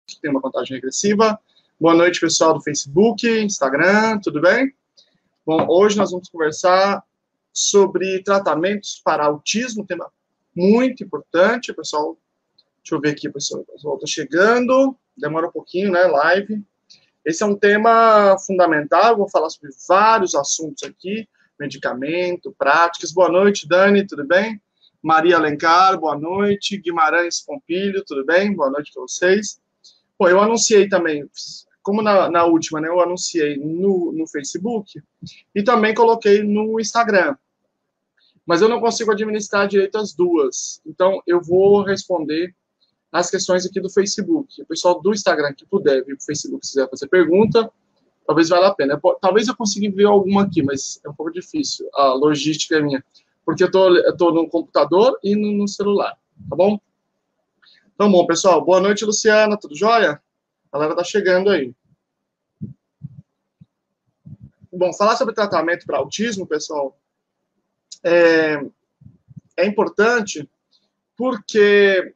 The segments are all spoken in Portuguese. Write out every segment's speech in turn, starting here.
que tem uma contagem regressiva. Boa noite, pessoal do Facebook, Instagram, tudo bem? Bom, hoje nós vamos conversar sobre tratamentos para autismo, tema muito importante, pessoal. Deixa eu ver aqui, pessoal, o pessoal está chegando, demora um pouquinho, né, live. Esse é um tema fundamental, vou falar sobre vários assuntos aqui, medicamento, práticas. Boa noite, Dani, tudo bem? Maria Alencar, boa noite. Guimarães Pompilho, tudo bem? Boa noite para vocês. Bom, eu anunciei também, como na última, né, eu anunciei no Facebook e também coloquei no Instagram. Mas eu não consigo administrar direito as duas. Então, eu vou responder as questões aqui do Facebook. O pessoal do Instagram que puder vir para o Facebook, se quiser fazer pergunta, talvez valha a pena. Talvez eu consiga ver alguma aqui, mas é um pouco difícil. A logística é minha. Porque eu tô no computador e no celular, tá bom? Então, bom, pessoal, boa noite, Luciana, tudo jóia? A galera tá chegando aí. Bom, falar sobre tratamento para autismo, pessoal, é importante porque,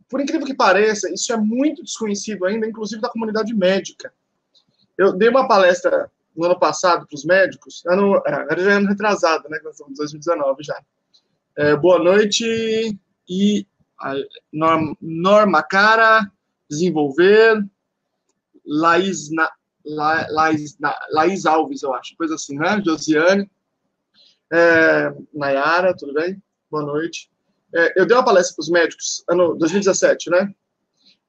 por incrível que pareça, isso é muito desconhecido ainda, inclusive da comunidade médica. Eu dei uma palestra no ano passado para os médicos, já é ano retrasado, né, que nós estamos em 2019 já. Boa noite, e Norma Cara, Desenvolver, Laís Alves, eu acho, coisa assim, né? Josiane, Nayara, tudo bem? Boa noite. Eu dei uma palestra para os médicos, ano 2017, né?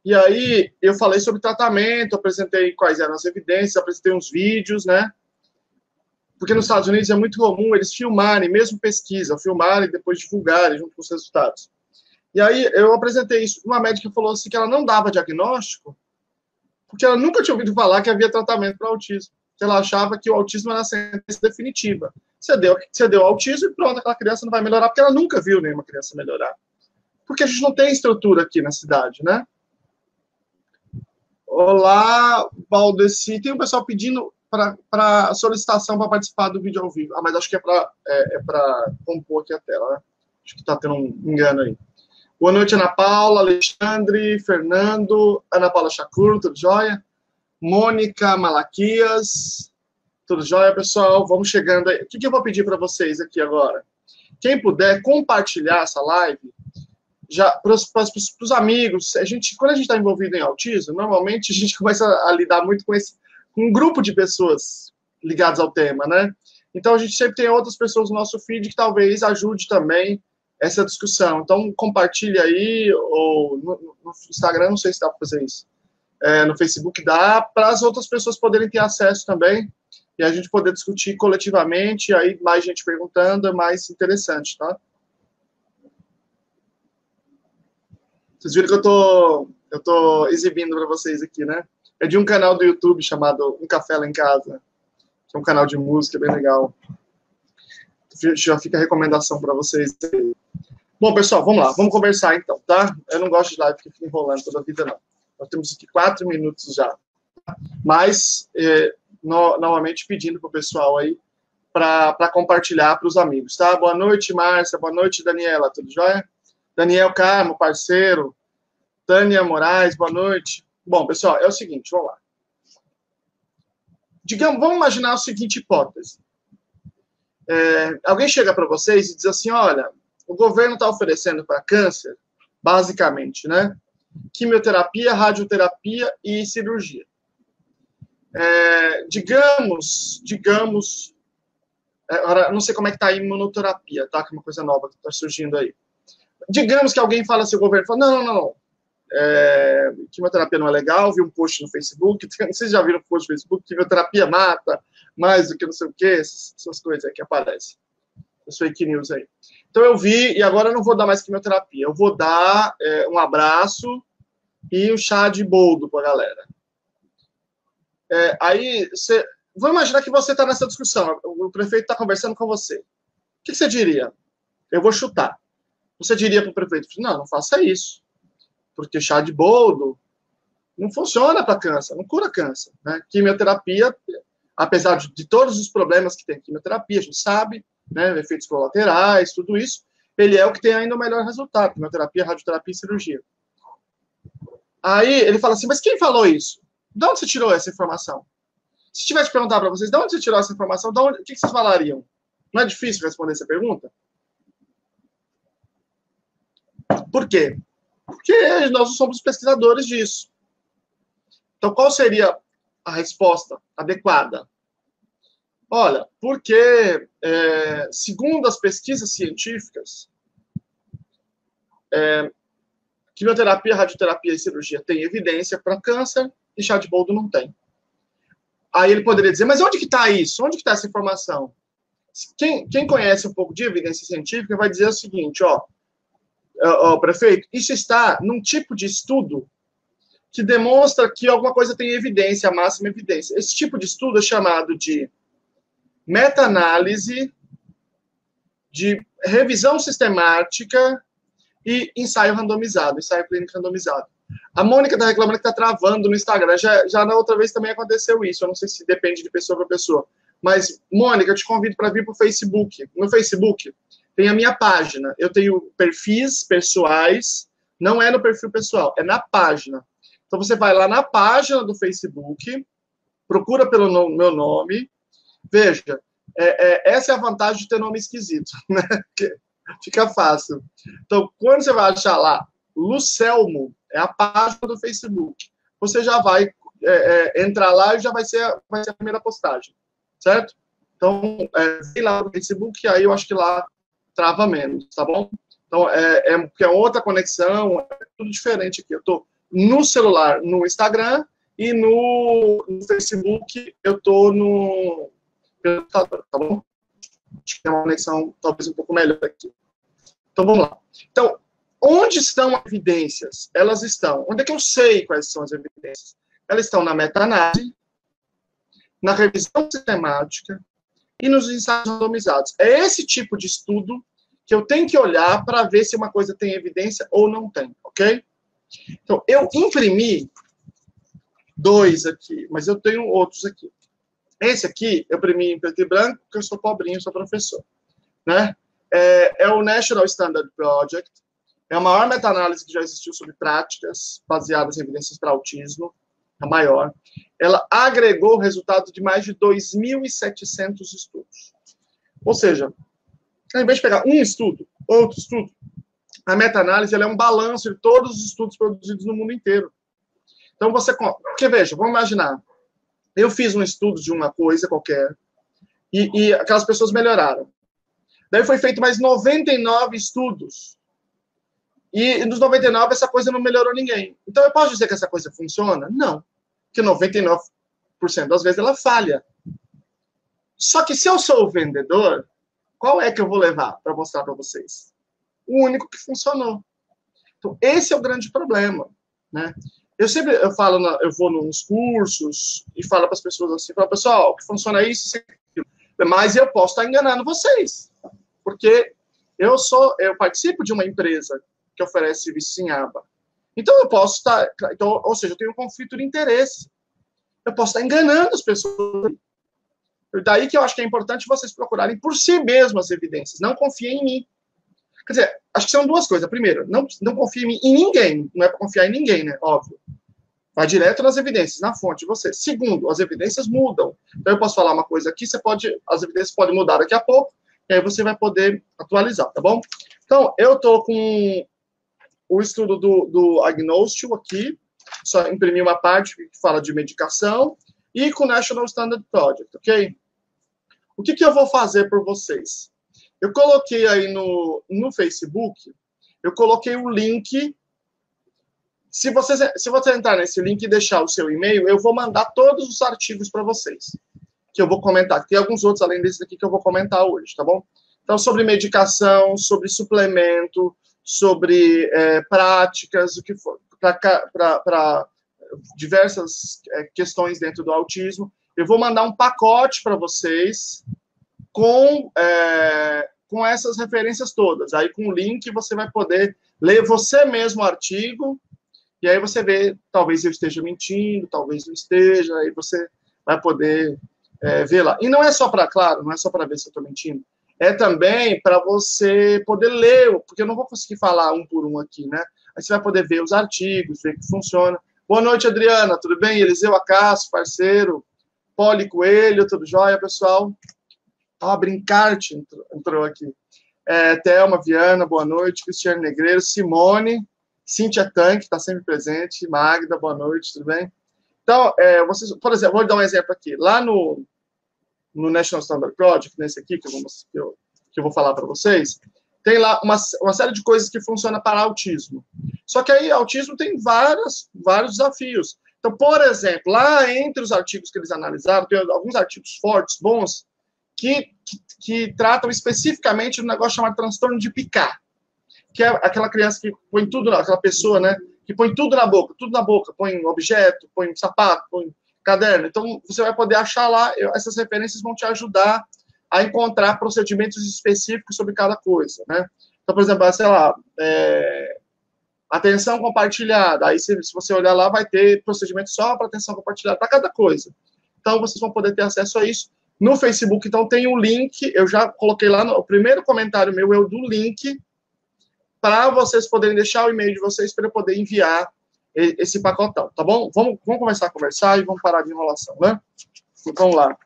E aí eu falei sobre tratamento, apresentei quais eram as evidências, apresentei uns vídeos, né? Porque nos Estados Unidos é muito comum eles filmarem, mesmo pesquisa, filmarem e depois divulgarem junto com os resultados. E aí eu apresentei isso. Uma médica falou assim que ela não dava diagnóstico porque ela nunca tinha ouvido falar que havia tratamento para autismo. Ela achava que o autismo era a sentença definitiva. Você deu autismo e pronto, aquela criança não vai melhorar, porque ela nunca viu nenhuma criança melhorar. Porque a gente não tem estrutura aqui na cidade, né? Olá, Valdeci. Tem um pessoal pedindo para solicitação para participar do vídeo ao vivo. Mas acho que é para compor aqui a tela, né? Acho que está tendo um engano aí. Boa noite, Ana Paula, Alexandre, Fernando, Ana Paula Chacur, tudo jóia? Mônica Malaquias, tudo jóia, pessoal? Vamos chegando aí. O que eu vou pedir para vocês aqui agora? Quem puder compartilhar essa live, já para os amigos, quando a gente está envolvido em autismo, normalmente a gente começa a lidar muito com um grupo de pessoas ligadas ao tema, né? Então a gente sempre tem outras pessoas no nosso feed que talvez ajude também essa discussão. Então compartilhe aí, ou no Instagram, não sei se dá para fazer isso. No Facebook dá, para as outras pessoas poderem ter acesso também, e a gente poder discutir coletivamente, aí mais gente perguntando, é mais interessante, tá? Vocês viram que eu tô exibindo para vocês aqui, né? É de um canal do YouTube chamado Um Café Lá em Casa, que é um canal de música bem legal. Já fica a recomendação para vocês. Bom, pessoal, vamos lá, vamos conversar então, tá? Eu não gosto de live que fica enrolando toda a vida, não. Nós temos aqui 4 minutos já. Mas, novamente, pedindo para o pessoal aí para compartilhar para os amigos, tá? Boa noite, Márcia. Boa noite, Daniela. Tudo jóia? Daniel Carmo, parceiro. Tânia Moraes, boa noite. Bom, pessoal, é o seguinte, vamos lá. Vamos imaginar a seguinte hipótese. Alguém chega para vocês e diz assim, olha, o governo está oferecendo para câncer, basicamente, né? Quimioterapia, radioterapia e cirurgia. Digamos, não sei como é que está a imunoterapia, tá? Que é uma coisa nova que está surgindo aí. Digamos que alguém fala assim, o governo fala, não, quimioterapia não é legal, vi um post no Facebook, vocês já viram um post no Facebook, quimioterapia mata, mais do que não sei o que, essas coisas aí que aparecem, as fake news aí. Então eu vi, e agora eu não vou dar mais quimioterapia, eu vou dar um abraço e um chá de boldo pra galera. Vamos imaginar que você está nessa discussão, o prefeito está conversando com você. O que você diria? Eu vou chutar. Você diria para o prefeito, não faça isso, porque chá de boldo não funciona para câncer, não cura câncer, né? Quimioterapia, apesar de todos os problemas que tem a quimioterapia, a gente sabe, né, efeitos colaterais, tudo isso, ele é o que tem ainda o melhor resultado, quimioterapia, radioterapia e cirurgia. Aí ele fala assim, mas quem falou isso? De onde você tirou essa informação? Se tivesse que perguntar para vocês, de onde você tirou essa informação, o que vocês falariam? Não é difícil responder essa pergunta? Por quê? Porque nós não somos pesquisadores disso. Então, qual seria a resposta adequada? Olha, porque, segundo as pesquisas científicas, quimioterapia, radioterapia e cirurgia têm evidência para câncer e chá de boldo não tem. Aí ele poderia dizer, mas onde que está isso? Onde que está essa informação? Quem conhece um pouco de evidência científica vai dizer o seguinte, prefeito, isso está num tipo de estudo que demonstra que alguma coisa tem evidência, a máxima evidência. Esse tipo de estudo é chamado de meta-análise, de revisão sistemática e ensaio randomizado, ensaio clínico randomizado. A Mônica está reclamando que está travando no Instagram. Já na outra vez também aconteceu isso. Eu não sei se depende de pessoa para pessoa. Mas, Mônica, eu te convido para vir para o Facebook. No Facebook tem a minha página. Eu tenho perfis pessoais. Não é no perfil pessoal, é na página. Então, você vai lá na página do Facebook, procura pelo meu nome. Veja, essa é a vantagem de ter nome esquisito, né? Fica fácil. Então, quando você vai achar lá, Lucelmo, é a página do Facebook. Você já vai entrar lá e já vai ser a primeira postagem, certo? Então, vem lá no Facebook, aí eu acho que lá trava menos, tá bom? Então, porque é outra conexão, é tudo diferente aqui. Eu estou no celular, no Instagram, e no Facebook eu estou no computador, tá bom? Acho que tem uma conexão talvez um pouco melhor aqui. Então, vamos lá. Então, onde estão as evidências? Elas estão. Onde é que eu sei quais são as evidências? Elas estão na meta-análise, na revisão sistemática e nos ensaios randomizados. É esse tipo de estudo que eu tenho que olhar para ver se uma coisa tem evidência ou não tem, ok? Então, eu imprimi 2 aqui, mas eu tenho outros aqui. Esse aqui eu imprimi em preto e branco, porque eu sou pobrinho, sou professor, né? É o National Standard Project, é a maior meta-análise que já existiu sobre práticas baseadas em evidências para autismo, a maior. Ela agregou o resultado de mais de 2.700 estudos. Ou seja, ao invés de pegar um estudo, outro estudo, a meta-análise é um balanço de todos os estudos produzidos no mundo inteiro. Então, porque veja, vamos imaginar, eu fiz um estudo de uma coisa qualquer e aquelas pessoas melhoraram. Daí foi feito mais 99 estudos. E nos 99 essa coisa não melhorou ninguém. Então eu posso dizer que essa coisa funciona? Não. Porque 99% das vezes ela falha. Só que se eu sou o vendedor, qual é que eu vou levar para mostrar para vocês? O único que funcionou. Então esse é o grande problema, né? Eu vou nos cursos e falo para as pessoas assim, pessoal, o que funciona é isso, mas eu posso estar enganando vocês. Porque eu participo de uma empresa que oferece serviços em aba. Então, eu posso estar... ou seja, eu tenho um conflito de interesse. Eu posso estar enganando as pessoas. Daí que eu acho que é importante vocês procurarem por si mesmos as evidências. Não confiem em mim. Quer dizer, acho que são 2 coisas. Primeiro, não confie em ninguém. Não é para confiar em ninguém, né? Óbvio. Vai direto nas evidências, na fonte de você. Segundo, as evidências mudam. Então, eu posso falar uma coisa aqui, as evidências podem mudar daqui a pouco, e aí você vai poder atualizar, tá bom? Então, eu estou com o estudo do Agnostio aqui, só imprimi uma parte que fala de medicação, e com o National Standard Project, ok? O que eu vou fazer por vocês? Eu coloquei aí no Facebook, eu coloquei o link. Se você entrar nesse link e deixar o seu e-mail, eu vou mandar todos os artigos para vocês, que eu vou comentar. Tem alguns outros além desse daqui que eu vou comentar hoje, tá bom? Então, sobre medicação, sobre suplemento, sobre práticas, o que for, para diversas questões dentro do autismo. Eu vou mandar um pacote para vocês com essas referências todas. Aí, com o link, você vai poder ler você mesmo o artigo, e aí você vê, talvez eu esteja mentindo, talvez não esteja, aí você vai poder ver lá. E não é só para, claro, não é só para ver se eu estou mentindo, é também para você poder ler, porque eu não vou conseguir falar um por um aqui, né? Aí você vai poder ver os artigos, ver que funciona. Boa noite, Adriana, tudo bem? Eliseu Acácio, parceiro. Poli Coelho, tudo jóia, pessoal? Ah, Brincarte entrou aqui. Thelma Viana, boa noite. Cristiane Negreiro, Simone, Cíntia Tanque, está sempre presente. Magda, boa noite, tudo bem? Então, vocês, por exemplo, vou dar um exemplo aqui. Lá no National Standard Project, nesse aqui que eu vou falar para vocês, tem lá uma série de coisas que funcionam para autismo. Só que aí, autismo tem vários desafios. Então, por exemplo, lá entre os artigos que eles analisaram, tem alguns artigos fortes, bons, que tratam especificamente de um negócio chamado transtorno de Picat, que é aquela criança que põe tudo, aquela pessoa, né, que põe tudo na boca, põe objeto, põe sapato, põe caderno. Então, você vai poder achar lá, essas referências vão te ajudar a encontrar procedimentos específicos sobre cada coisa, né? Então, por exemplo, sei lá, atenção compartilhada. Aí, se você olhar lá, vai ter procedimento só para atenção compartilhada, para cada coisa. Então, vocês vão poder ter acesso a isso. No Facebook, então, tem um link, eu já coloquei lá, o primeiro comentário meu é o do link, para vocês poderem deixar o e-mail de vocês para eu poder enviar esse pacotão, tá bom? Vamos começar a conversar e vamos parar de enrolação, né? Vamos lá.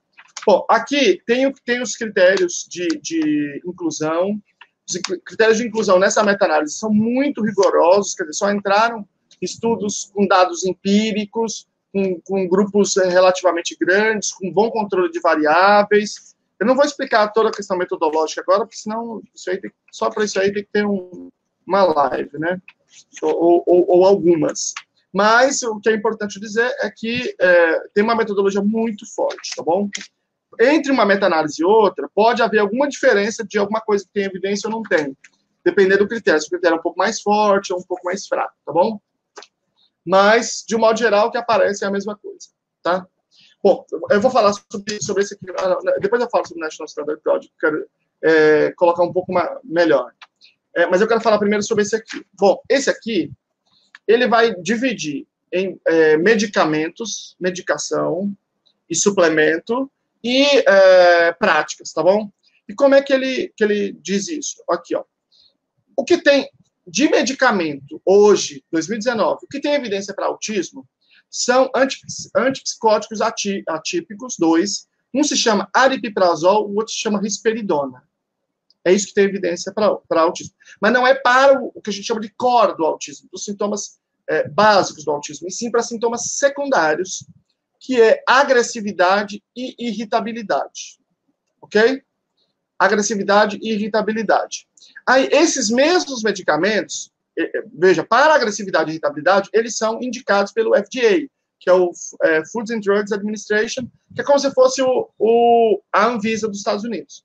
Bom, aqui tem os critérios de inclusão. Os critérios de inclusão nessa meta-análise são muito rigorosos, quer dizer, só entraram estudos com dados empíricos, com grupos relativamente grandes, com bom controle de variáveis. Eu não vou explicar toda a questão metodológica agora, porque senão só para isso aí tem que ter uma live, né? Ou algumas. Mas o que é importante dizer é que tem uma metodologia muito forte, tá bom? Entre uma meta-análise e outra, pode haver alguma diferença de alguma coisa que tem evidência ou não tem, dependendo do critério. Se o critério é um pouco mais forte ou um pouco mais fraco, tá bom? Mas, de um modo geral, o que aparece é a mesma coisa, tá? Bom, eu vou falar sobre esse aqui, depois eu falo sobre o National Standard Project, quero colocar um pouco melhor. Mas eu quero falar primeiro sobre esse aqui. Bom, esse aqui, ele vai dividir em medicamentos, medicação e suplemento e práticas, tá bom? E como é que ele diz isso? Aqui, ó. O que tem de medicamento hoje, 2019, o que tem evidência para autismo são antipsicóticos atípicos, 2. Um se chama aripiprazol, o outro se chama risperidona. É isso que tem evidência para autismo. Mas não é para o que a gente chama de core do autismo, dos sintomas básicos do autismo, e sim para sintomas secundários, que é agressividade e irritabilidade. Ok? Agressividade e irritabilidade. Aí, esses mesmos medicamentos, veja, para agressividade e irritabilidade, eles são indicados pelo FDA, que é o Food and Drugs Administration, que é como se fosse a Anvisa dos Estados Unidos.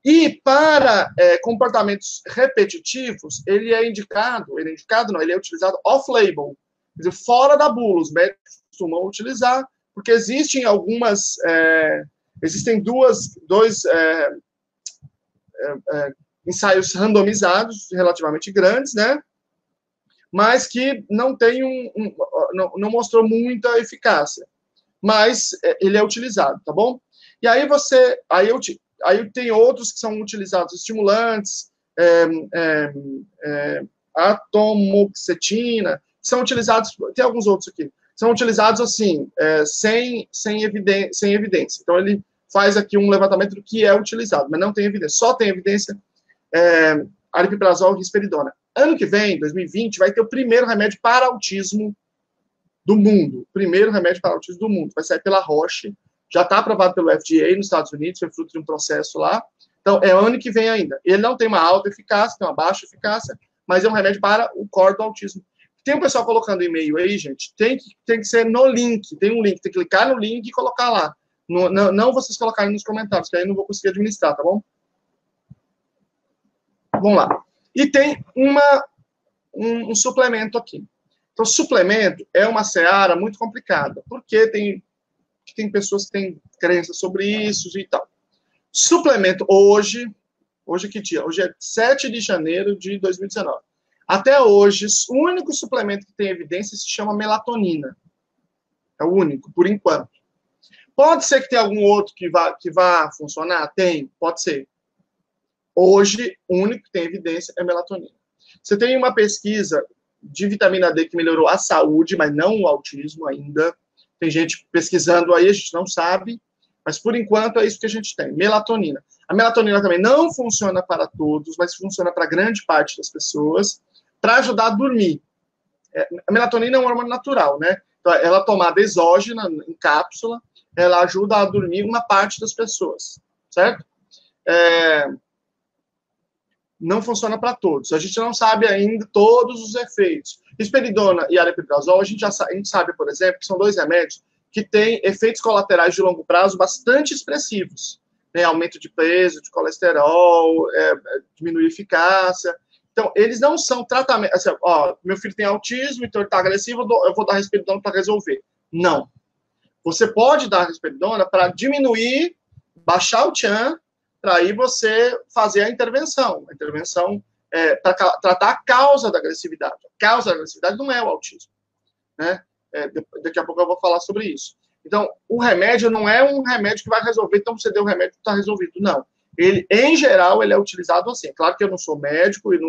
E para comportamentos repetitivos, ele é utilizado off-label, quer dizer, fora da bula. Os médicos costumam utilizar, porque existem dois ensaios randomizados, relativamente grandes, né? Mas que não tem não mostrou muita eficácia. Mas ele é utilizado, tá bom? E aí aí tem outros que são utilizados, estimulantes, atomoxetina, são utilizados, tem alguns outros aqui, são utilizados assim, sem evidência. Então, ele faz aqui um levantamento do que é utilizado, mas não tem evidência. Só tem evidência aripiprazol e risperidona. Ano que vem, 2020, vai ter o primeiro remédio para autismo do mundo. Primeiro remédio para autismo do mundo. Vai sair pela Roche. Já está aprovado pelo FDA nos Estados Unidos, foi fruto de um processo lá. Então, é ano que vem ainda. Ele não tem uma alta eficácia, tem uma baixa eficácia, mas é um remédio para o core do autismo. Tem um pessoal colocando e-mail aí, gente, tem que ser no link. Tem um link, tem que clicar no link e colocar lá. Não vocês colocarem nos comentários, que aí eu não vou conseguir administrar, tá bom? Vamos lá. E tem um suplemento aqui. Então, suplemento é uma seara muito complicada, porque tem pessoas que têm crenças sobre isso e tal. Suplemento hoje que dia? Hoje é 7 de janeiro de 2019. Até hoje, o único suplemento que tem evidência se chama melatonina. É o único, por enquanto. Pode ser que tenha algum outro que vá funcionar? Tem, pode ser. Hoje, o único que tem evidência é melatonina. Você tem uma pesquisa de vitamina D que melhorou a saúde, mas não o autismo ainda. Tem gente pesquisando aí, a gente não sabe, mas por enquanto é isso que a gente tem. Melatonina. A melatonina também não funciona para todos, mas funciona para grande parte das pessoas, para ajudar a dormir. A melatonina é um hormônio natural, né? Então, ela tomada exógena, em cápsula, ela ajuda a dormir uma parte das pessoas, certo? Não funciona para todos. A gente não sabe ainda todos os efeitos. Risperidona e aripiprazol, a gente sabe, por exemplo, que são 2 remédios que têm efeitos colaterais de longo prazo bastante expressivos. Né? Aumento de peso, de colesterol, diminuir a eficácia. Então, eles não são tratamentos. Assim, ó, meu filho tem autismo, então ele está agressivo, eu vou dar risperidona para resolver. Não. Você pode dar risperidona para diminuir, baixar o tchan, para aí você fazer a intervenção. A intervenção para tratar a causa da agressividade. A causa da agressividade não é o autismo. Né? Daqui a pouco eu vou falar sobre isso. Então, o remédio não é um remédio que vai resolver, então você deu o remédio e está resolvido. Não. Ele, em geral, ele é utilizado assim. É claro que eu não sou médico e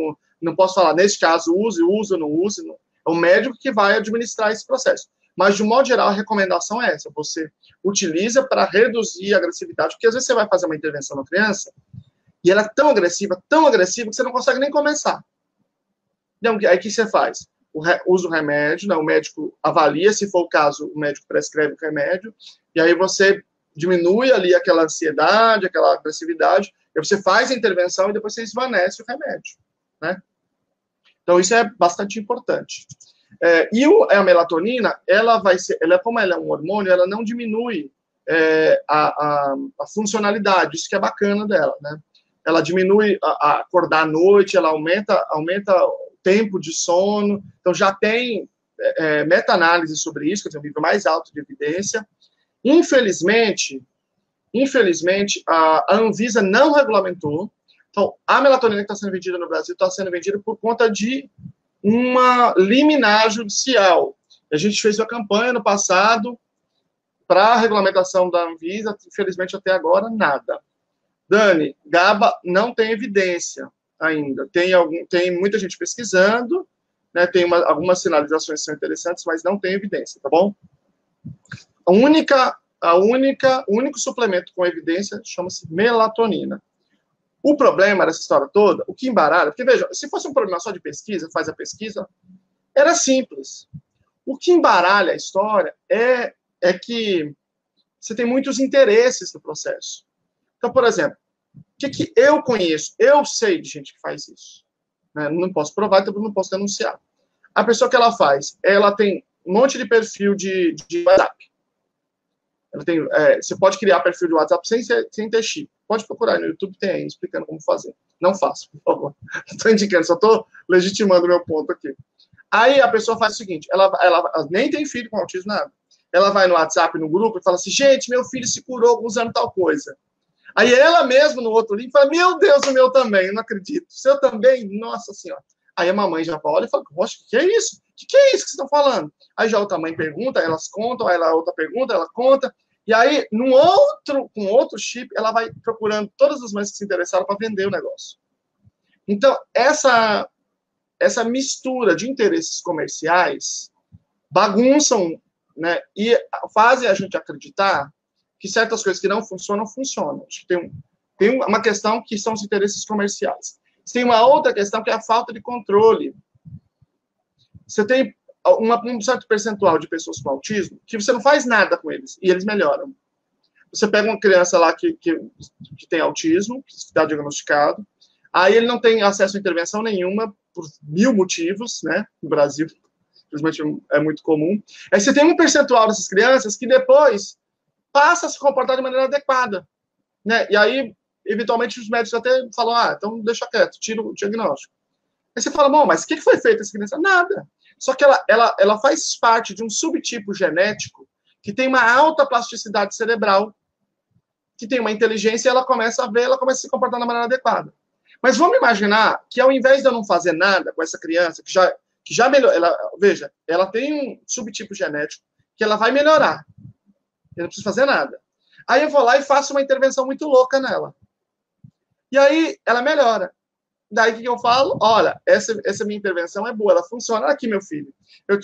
não posso falar, nesse caso, use, não use. Não. É o médico que vai administrar esse processo. Mas, de um modo geral, a recomendação é essa. Você utiliza para reduzir a agressividade. Porque, às vezes, você vai fazer uma intervenção na criança e ela é tão agressiva, que você não consegue nem começar. Então, aí o que você faz? Usa o remédio, né? O médico avalia, se for o caso, o médico prescreve o remédio, e aí você diminui ali aquela ansiedade, aquela agressividade, e você faz a intervenção e depois você esvanece o remédio, né? Então, isso é bastante importante. A melatonina, como ela é um hormônio, ela não diminui a funcionalidade, isso que é bacana dela, né? Ela diminui a acordar à noite, ela aumenta o tempo de sono, então já tem meta-análise sobre isso, que tem um nível mais alto de evidência. Infelizmente, a Anvisa não regulamentou, então a melatonina que está sendo vendida no Brasil está sendo vendida por conta de uma liminar judicial. A gente fez uma campanha no passado para a regulamentação da Anvisa, infelizmente até agora nada. Dani, GABA não tem evidência ainda. Tem muita gente pesquisando, né, tem algumas sinalizações que são interessantes, mas não tem evidência, tá bom? O único suplemento com evidência chama-se melatonina. O problema dessa história toda, o que embaralha, porque veja, se fosse um problema só de pesquisa, faz a pesquisa, era simples. O que embaralha a história é que você tem muitos interesses no processo. Então, por exemplo, o que eu conheço? Eu sei de gente que faz isso. Né? Não posso provar, então não posso denunciar. A pessoa que ela faz, ela tem um monte de perfil de WhatsApp. Você pode criar perfil de WhatsApp sem ter chip. Pode procurar no YouTube, tem aí, explicando como fazer. Não faço, por favor. Estou indicando, só estou legitimando o meu ponto aqui. Aí a pessoa faz o seguinte, ela nem tem filho com autismo, nada. Ela vai no WhatsApp, no grupo, e fala assim, gente, meu filho se curou usando tal coisa. Aí ela mesma, no outro link, fala, meu Deus, o meu também, eu não acredito. O seu também? Nossa Senhora. Aí a mamãe já olha e fala, poxa, o que é isso? O que é isso que vocês estão falando? Aí já a outra mãe pergunta, elas contam, aí a outra pergunta, ela conta. E aí, com outro chip, ela vai procurando todas as mães que se interessaram para vender o negócio. Então, essa mistura de interesses comerciais bagunçam, né, e fazem a gente acreditar que certas coisas que não funcionam, funcionam. Acho que tem uma questão que são os interesses comerciais. Tem uma outra questão que é a falta de controle. Você tem um certo percentual de pessoas com autismo que você não faz nada com eles e eles melhoram. Você pega uma criança lá que tem autismo, que está diagnosticado, aí ele não tem acesso a intervenção nenhuma por 1000 motivos, né? No Brasil, infelizmente é muito comum. Aí você tem um percentual dessas crianças que depois passa a se comportar de maneira adequada, né? E aí, eventualmente, os médicos até falam, então deixa quieto, tira o diagnóstico. Aí você fala, bom, mas o que foi feito essa criança? Nada. Só que ela faz parte de um subtipo genético que tem uma alta plasticidade cerebral, que tem uma inteligência e ela começa a se comportar da maneira adequada. Mas vamos imaginar que ao invés de eu não fazer nada com essa criança, que já melhorou, veja, ela tem um subtipo genético que ela vai melhorar. Eu não preciso fazer nada. Aí eu vou lá e faço uma intervenção muito louca nela. E aí ela melhora. Daí o que eu falo? Olha, essa minha intervenção é boa, ela funciona. Aqui, meu filho.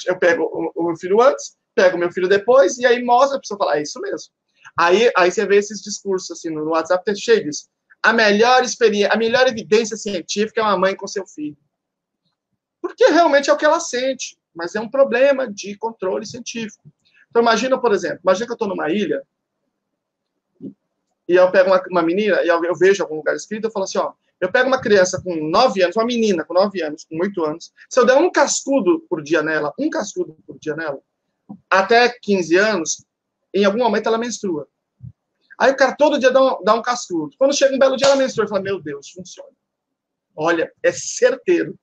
Eu pego o meu filho antes, pego o meu filho depois, e aí mostra a pessoa falar, é isso mesmo. Aí você vê esses discursos assim no WhatsApp, tá cheio disso. A melhor experiência, a melhor evidência científica é uma mãe com seu filho. Porque realmente é o que ela sente, mas é um problema de controle científico. Então, imagina, por exemplo, imagina que eu estou numa ilha e eu pego uma menina e eu vejo algum lugar escrito, eu falo assim, ó, eu pego uma criança com 9 anos, uma menina com 9 anos, com 8 anos, se eu der um cascudo por dia nela, até 15 anos, em algum momento ela menstrua. Aí o cara todo dia dá um cascudo. Quando chega um belo dia, ela menstrua e fala, meu Deus, funciona. Olha, é certeiro.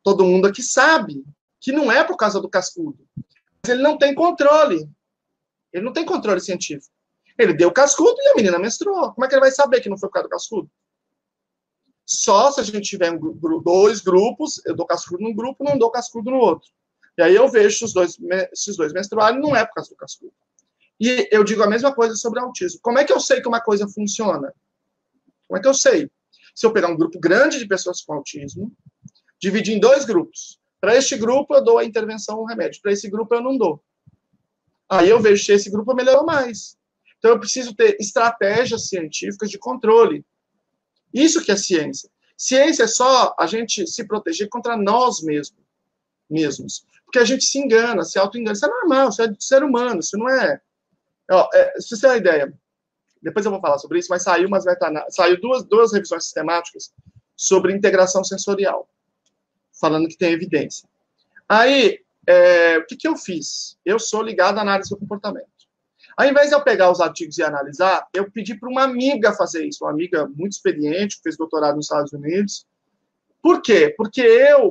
Todo mundo aqui sabe que não é por causa do cascudo. Mas ele não tem controle. Ele não tem controle científico. Ele deu cascudo e a menina menstruou. Como é que ele vai saber que não foi por causa do cascudo? Só se a gente tiver dois grupos, eu dou cascudo num grupo, não dou cascudo no outro. E aí eu vejo se os dois menstruarem, não é por causa do cascudo. E eu digo a mesma coisa sobre autismo. Como é que eu sei que uma coisa funciona? Como é que eu sei? Se eu pegar um grupo grande de pessoas com autismo, dividir em 2 grupos. Para este grupo, eu dou a intervenção, o remédio. Para esse grupo, eu não dou. Aí eu vejo se esse grupo melhorou mais. Então, eu preciso ter estratégias científicas de controle. Isso que é ciência. Ciência é só a gente se proteger contra nós mesmos. Porque a gente se engana, se auto-engana. Isso é normal, isso é de ser humano, isso não é... se você tem uma ideia, depois eu vou falar sobre isso, mas saiu duas revisões sistemáticas sobre integração sensorial, falando que tem evidência. Aí, o que eu fiz? Eu sou ligado à análise do comportamento. Ao invés de eu pegar os artigos e analisar, eu pedi para uma amiga fazer isso, uma amiga muito experiente, que fez doutorado nos Estados Unidos. Por quê? Porque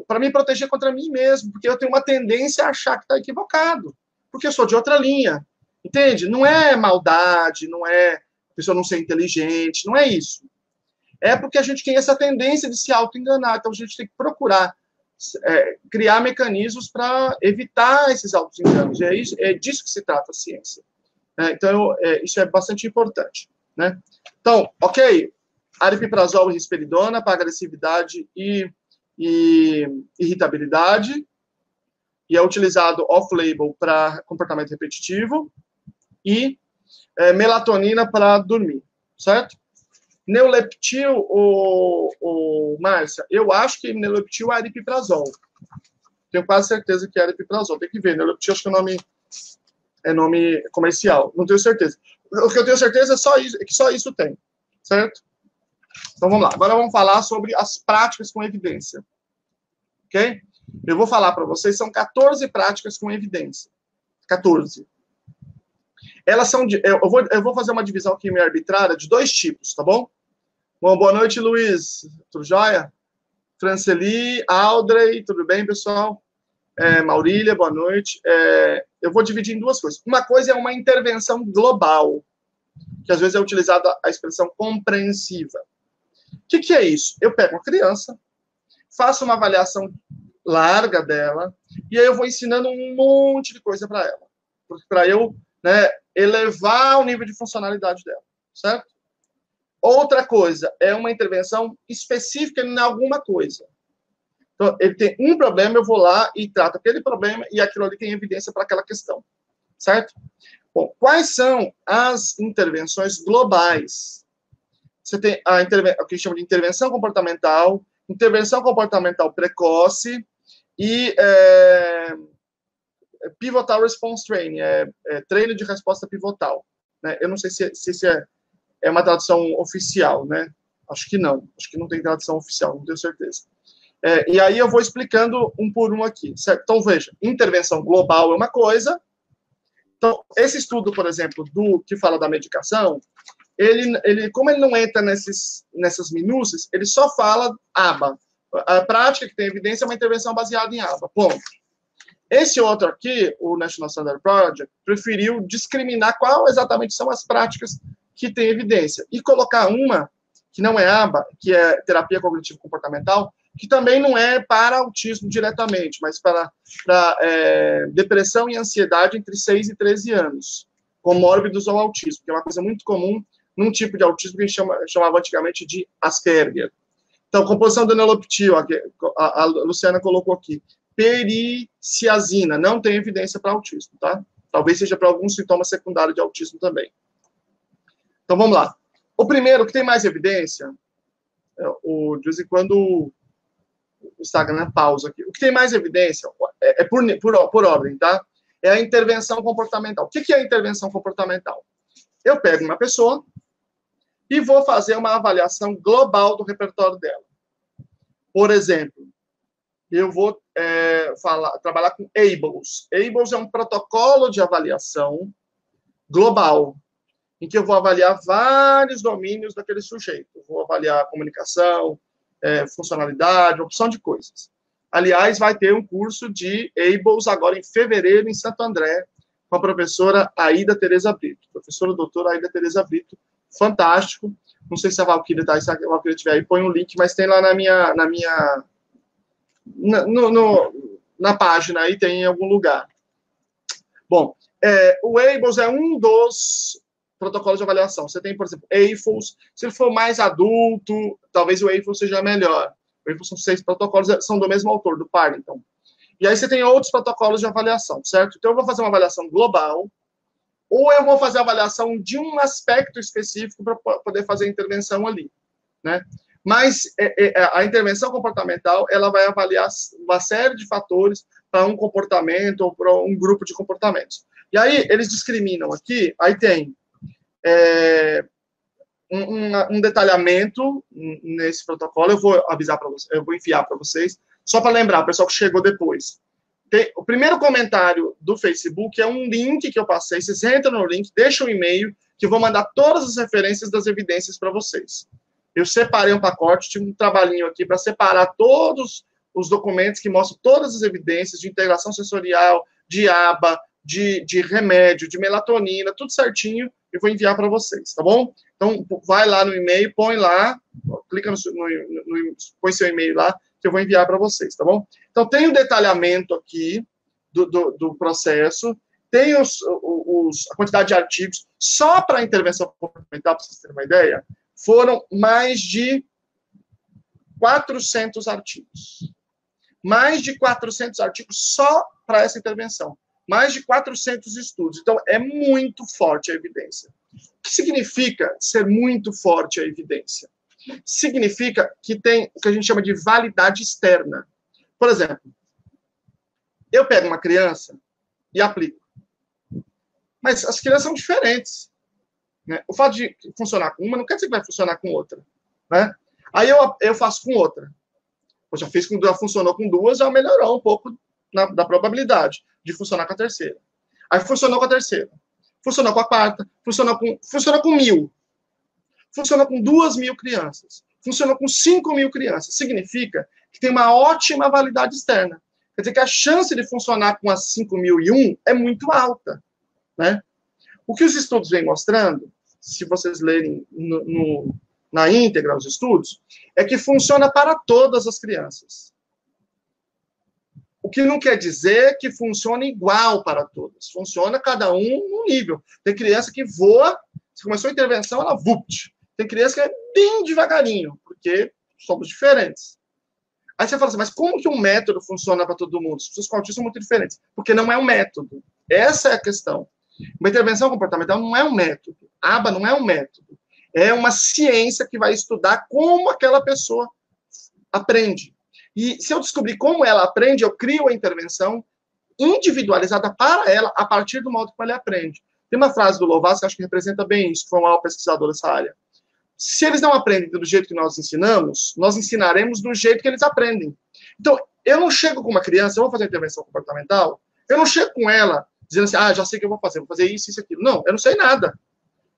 para me proteger contra mim mesmo, porque eu tenho uma tendência a achar que está equivocado, porque eu sou de outra linha, entende? Não é maldade, não é a pessoa não ser inteligente, não é isso. É porque a gente tem essa tendência de se auto-enganar, então a gente tem que procurar criar mecanismos para evitar esses auto-enganos. É disso que se trata a ciência. Então, isso é bastante importante. Né? Então, ok, aripiprazol e risperidona para agressividade e irritabilidade, e é utilizado off-label para comportamento repetitivo, e melatonina para dormir, certo? Neuleptil, Márcia, eu acho que neuleptil é aripiprazol. Tenho quase certeza que é aripiprazol. Tem que ver, neuleptil acho que é nome comercial. Não tenho certeza. O que eu tenho certeza é que só isso tem, certo? Então vamos lá. Agora vamos falar sobre as práticas com evidência. Ok? Eu vou falar para vocês, são 14 práticas com evidência. 14. Elas são eu vou fazer uma divisão aqui meio arbitrária de 2 tipos, tá bom? Bom, boa noite, Luiz. Tudo jóia? Franceli, Audrey, tudo bem, pessoal? Maurília, boa noite. Eu vou dividir em 2 coisas. Uma coisa é uma intervenção global, que às vezes é utilizada a expressão compreensiva. O que é isso? Eu pego uma criança, faço uma avaliação larga dela, e aí eu vou ensinando um monte de coisa para ela. Para eu elevar o nível de funcionalidade dela, certo? Outra coisa é uma intervenção específica em alguma coisa. Então, ele tem um problema, eu vou lá e trato aquele problema e aquilo ali tem evidência para aquela questão, certo? Bom, quais são as intervenções globais? Você tem o que chama de intervenção comportamental precoce e pivotal response training, treino de resposta pivotal. Né? Eu não sei se isso é uma tradução oficial, né? Acho que não tem tradução oficial, não tenho certeza. E aí eu vou explicando um por um aqui, certo? Então, veja, intervenção global é uma coisa. Então, esse estudo, por exemplo, que fala da medicação, como ele não entra nessas minúcias, ele só fala ABA. A prática que tem evidência é uma intervenção baseada em ABA, ponto. Esse outro aqui, o National Standard Project, preferiu discriminar qual exatamente são as práticas que têm evidência e colocar uma que não é ABA, que é terapia cognitivo-comportamental, que também não é para autismo diretamente, mas para depressão e ansiedade entre 6 e 13 anos, comórbidos ao autismo, que é uma coisa muito comum num tipo de autismo que a gente chamava antigamente de Asperger. Então, composição do enoloptil, a Luciana colocou aqui. Periciazina, não tem evidência para autismo, tá? Talvez seja para algum sintoma secundário de autismo também. Então, vamos lá. O primeiro, que tem mais evidência, de vez em quando o Instagram pausa aqui. O que tem mais evidência é por ordem, tá? É a intervenção comportamental. O que é a intervenção comportamental? Eu pego uma pessoa e vou fazer uma avaliação global do repertório dela. Por exemplo, eu vou trabalhar com ABLES. ABLES é um protocolo de avaliação global, em que eu vou avaliar vários domínios daquele sujeito. Eu vou avaliar a comunicação, funcionalidade, opção de coisas. Aliás, vai ter um curso de ABLES agora em fevereiro, em Santo André, com a professora Aida Tereza Brito. Professora doutora Aida Tereza Brito, fantástico. Não sei se a Valquíria está aí, se a Valquíria estiver aí, põe um link, mas tem lá na página aí, tem em algum lugar. Bom, o ABLES é um dos protocolos de avaliação. Você tem, por exemplo, AFOS. Se ele for mais adulto, talvez o AFOS seja melhor. O AFOS são 6 protocolos, são do mesmo autor, do Parrington. E aí você tem outros protocolos de avaliação, certo? Então eu vou fazer uma avaliação global, ou eu vou fazer a avaliação de um aspecto específico para poder fazer a intervenção ali, né? Mas a intervenção comportamental, ela vai avaliar uma série de fatores para um comportamento ou para um grupo de comportamentos. E aí eles discriminam aqui, aí tem um detalhamento nesse protocolo, eu vou avisar para vocês, eu vou enviar para vocês, só para lembrar, o pessoal que chegou depois. O primeiro comentário do Facebook é um link que eu passei, vocês entram no link, deixam um e-mail, que eu vou mandar todas as referências das evidências para vocês. Eu separei um pacote, tive um trabalhinho aqui para separar todos os documentos que mostram todas as evidências de integração sensorial, de ABA, de remédio, de melatonina, tudo certinho, eu vou enviar para vocês, tá bom? Então, vai lá no e-mail, põe lá, clica põe seu e-mail lá, que eu vou enviar para vocês, tá bom? Então, tem o detalhamento aqui do processo, tem a quantidade de artigos, só para a intervenção comportamental, para vocês terem uma ideia, foram mais de 400 artigos. Mais de 400 artigos só para essa intervenção. Mais de 400 estudos. Então, é muito forte a evidência. O que significa ser muito forte a evidência? Significa que tem o que a gente chama de validade externa. Por exemplo, eu pego uma criança e aplico. Mas as crianças são diferentes. Né? O fato de funcionar com uma não quer dizer que vai funcionar com outra. Né? Aí eu faço com outra. Eu já funcionou com duas, já melhorou um pouco da probabilidade de funcionar com a terceira. Aí funcionou com a terceira. Funcionou com a quarta. Funcionou com 1.000. Funcionou com 2.000 crianças. Funcionou com 5.000 crianças. Significa que tem uma ótima validade externa. Quer dizer que a chance de funcionar com as 5.001 é muito alta. Né? O que os estudos vêm mostrando, se vocês lerem na íntegra os estudos, é que funciona para todas as crianças. O que não quer dizer que funciona igual para todas. Funciona cada um num nível. Tem criança que voa, se começou a intervenção, ela vupt. Tem criança que é bem devagarinho, porque somos diferentes. Aí você fala assim, mas como que um método funciona para todo mundo? As pessoas com autismo são muito diferentes. Porque não é um método. Essa é a questão. Uma intervenção comportamental não é um método. ABA não é um método. É uma ciência que vai estudar como aquela pessoa aprende. E se eu descobrir como ela aprende, eu crio a intervenção individualizada para ela a partir do modo como ela aprende. Tem uma frase do Lovaas que acho que representa bem isso, que foi um maior pesquisador dessa área. Se eles não aprendem do jeito que nós ensinamos, nós ensinaremos do jeito que eles aprendem. Então, eu não chego com uma criança, eu vou fazer uma intervenção comportamental, eu não chego com ela dizendo assim, já sei o que eu vou fazer isso, isso, aquilo. Não, eu não sei nada.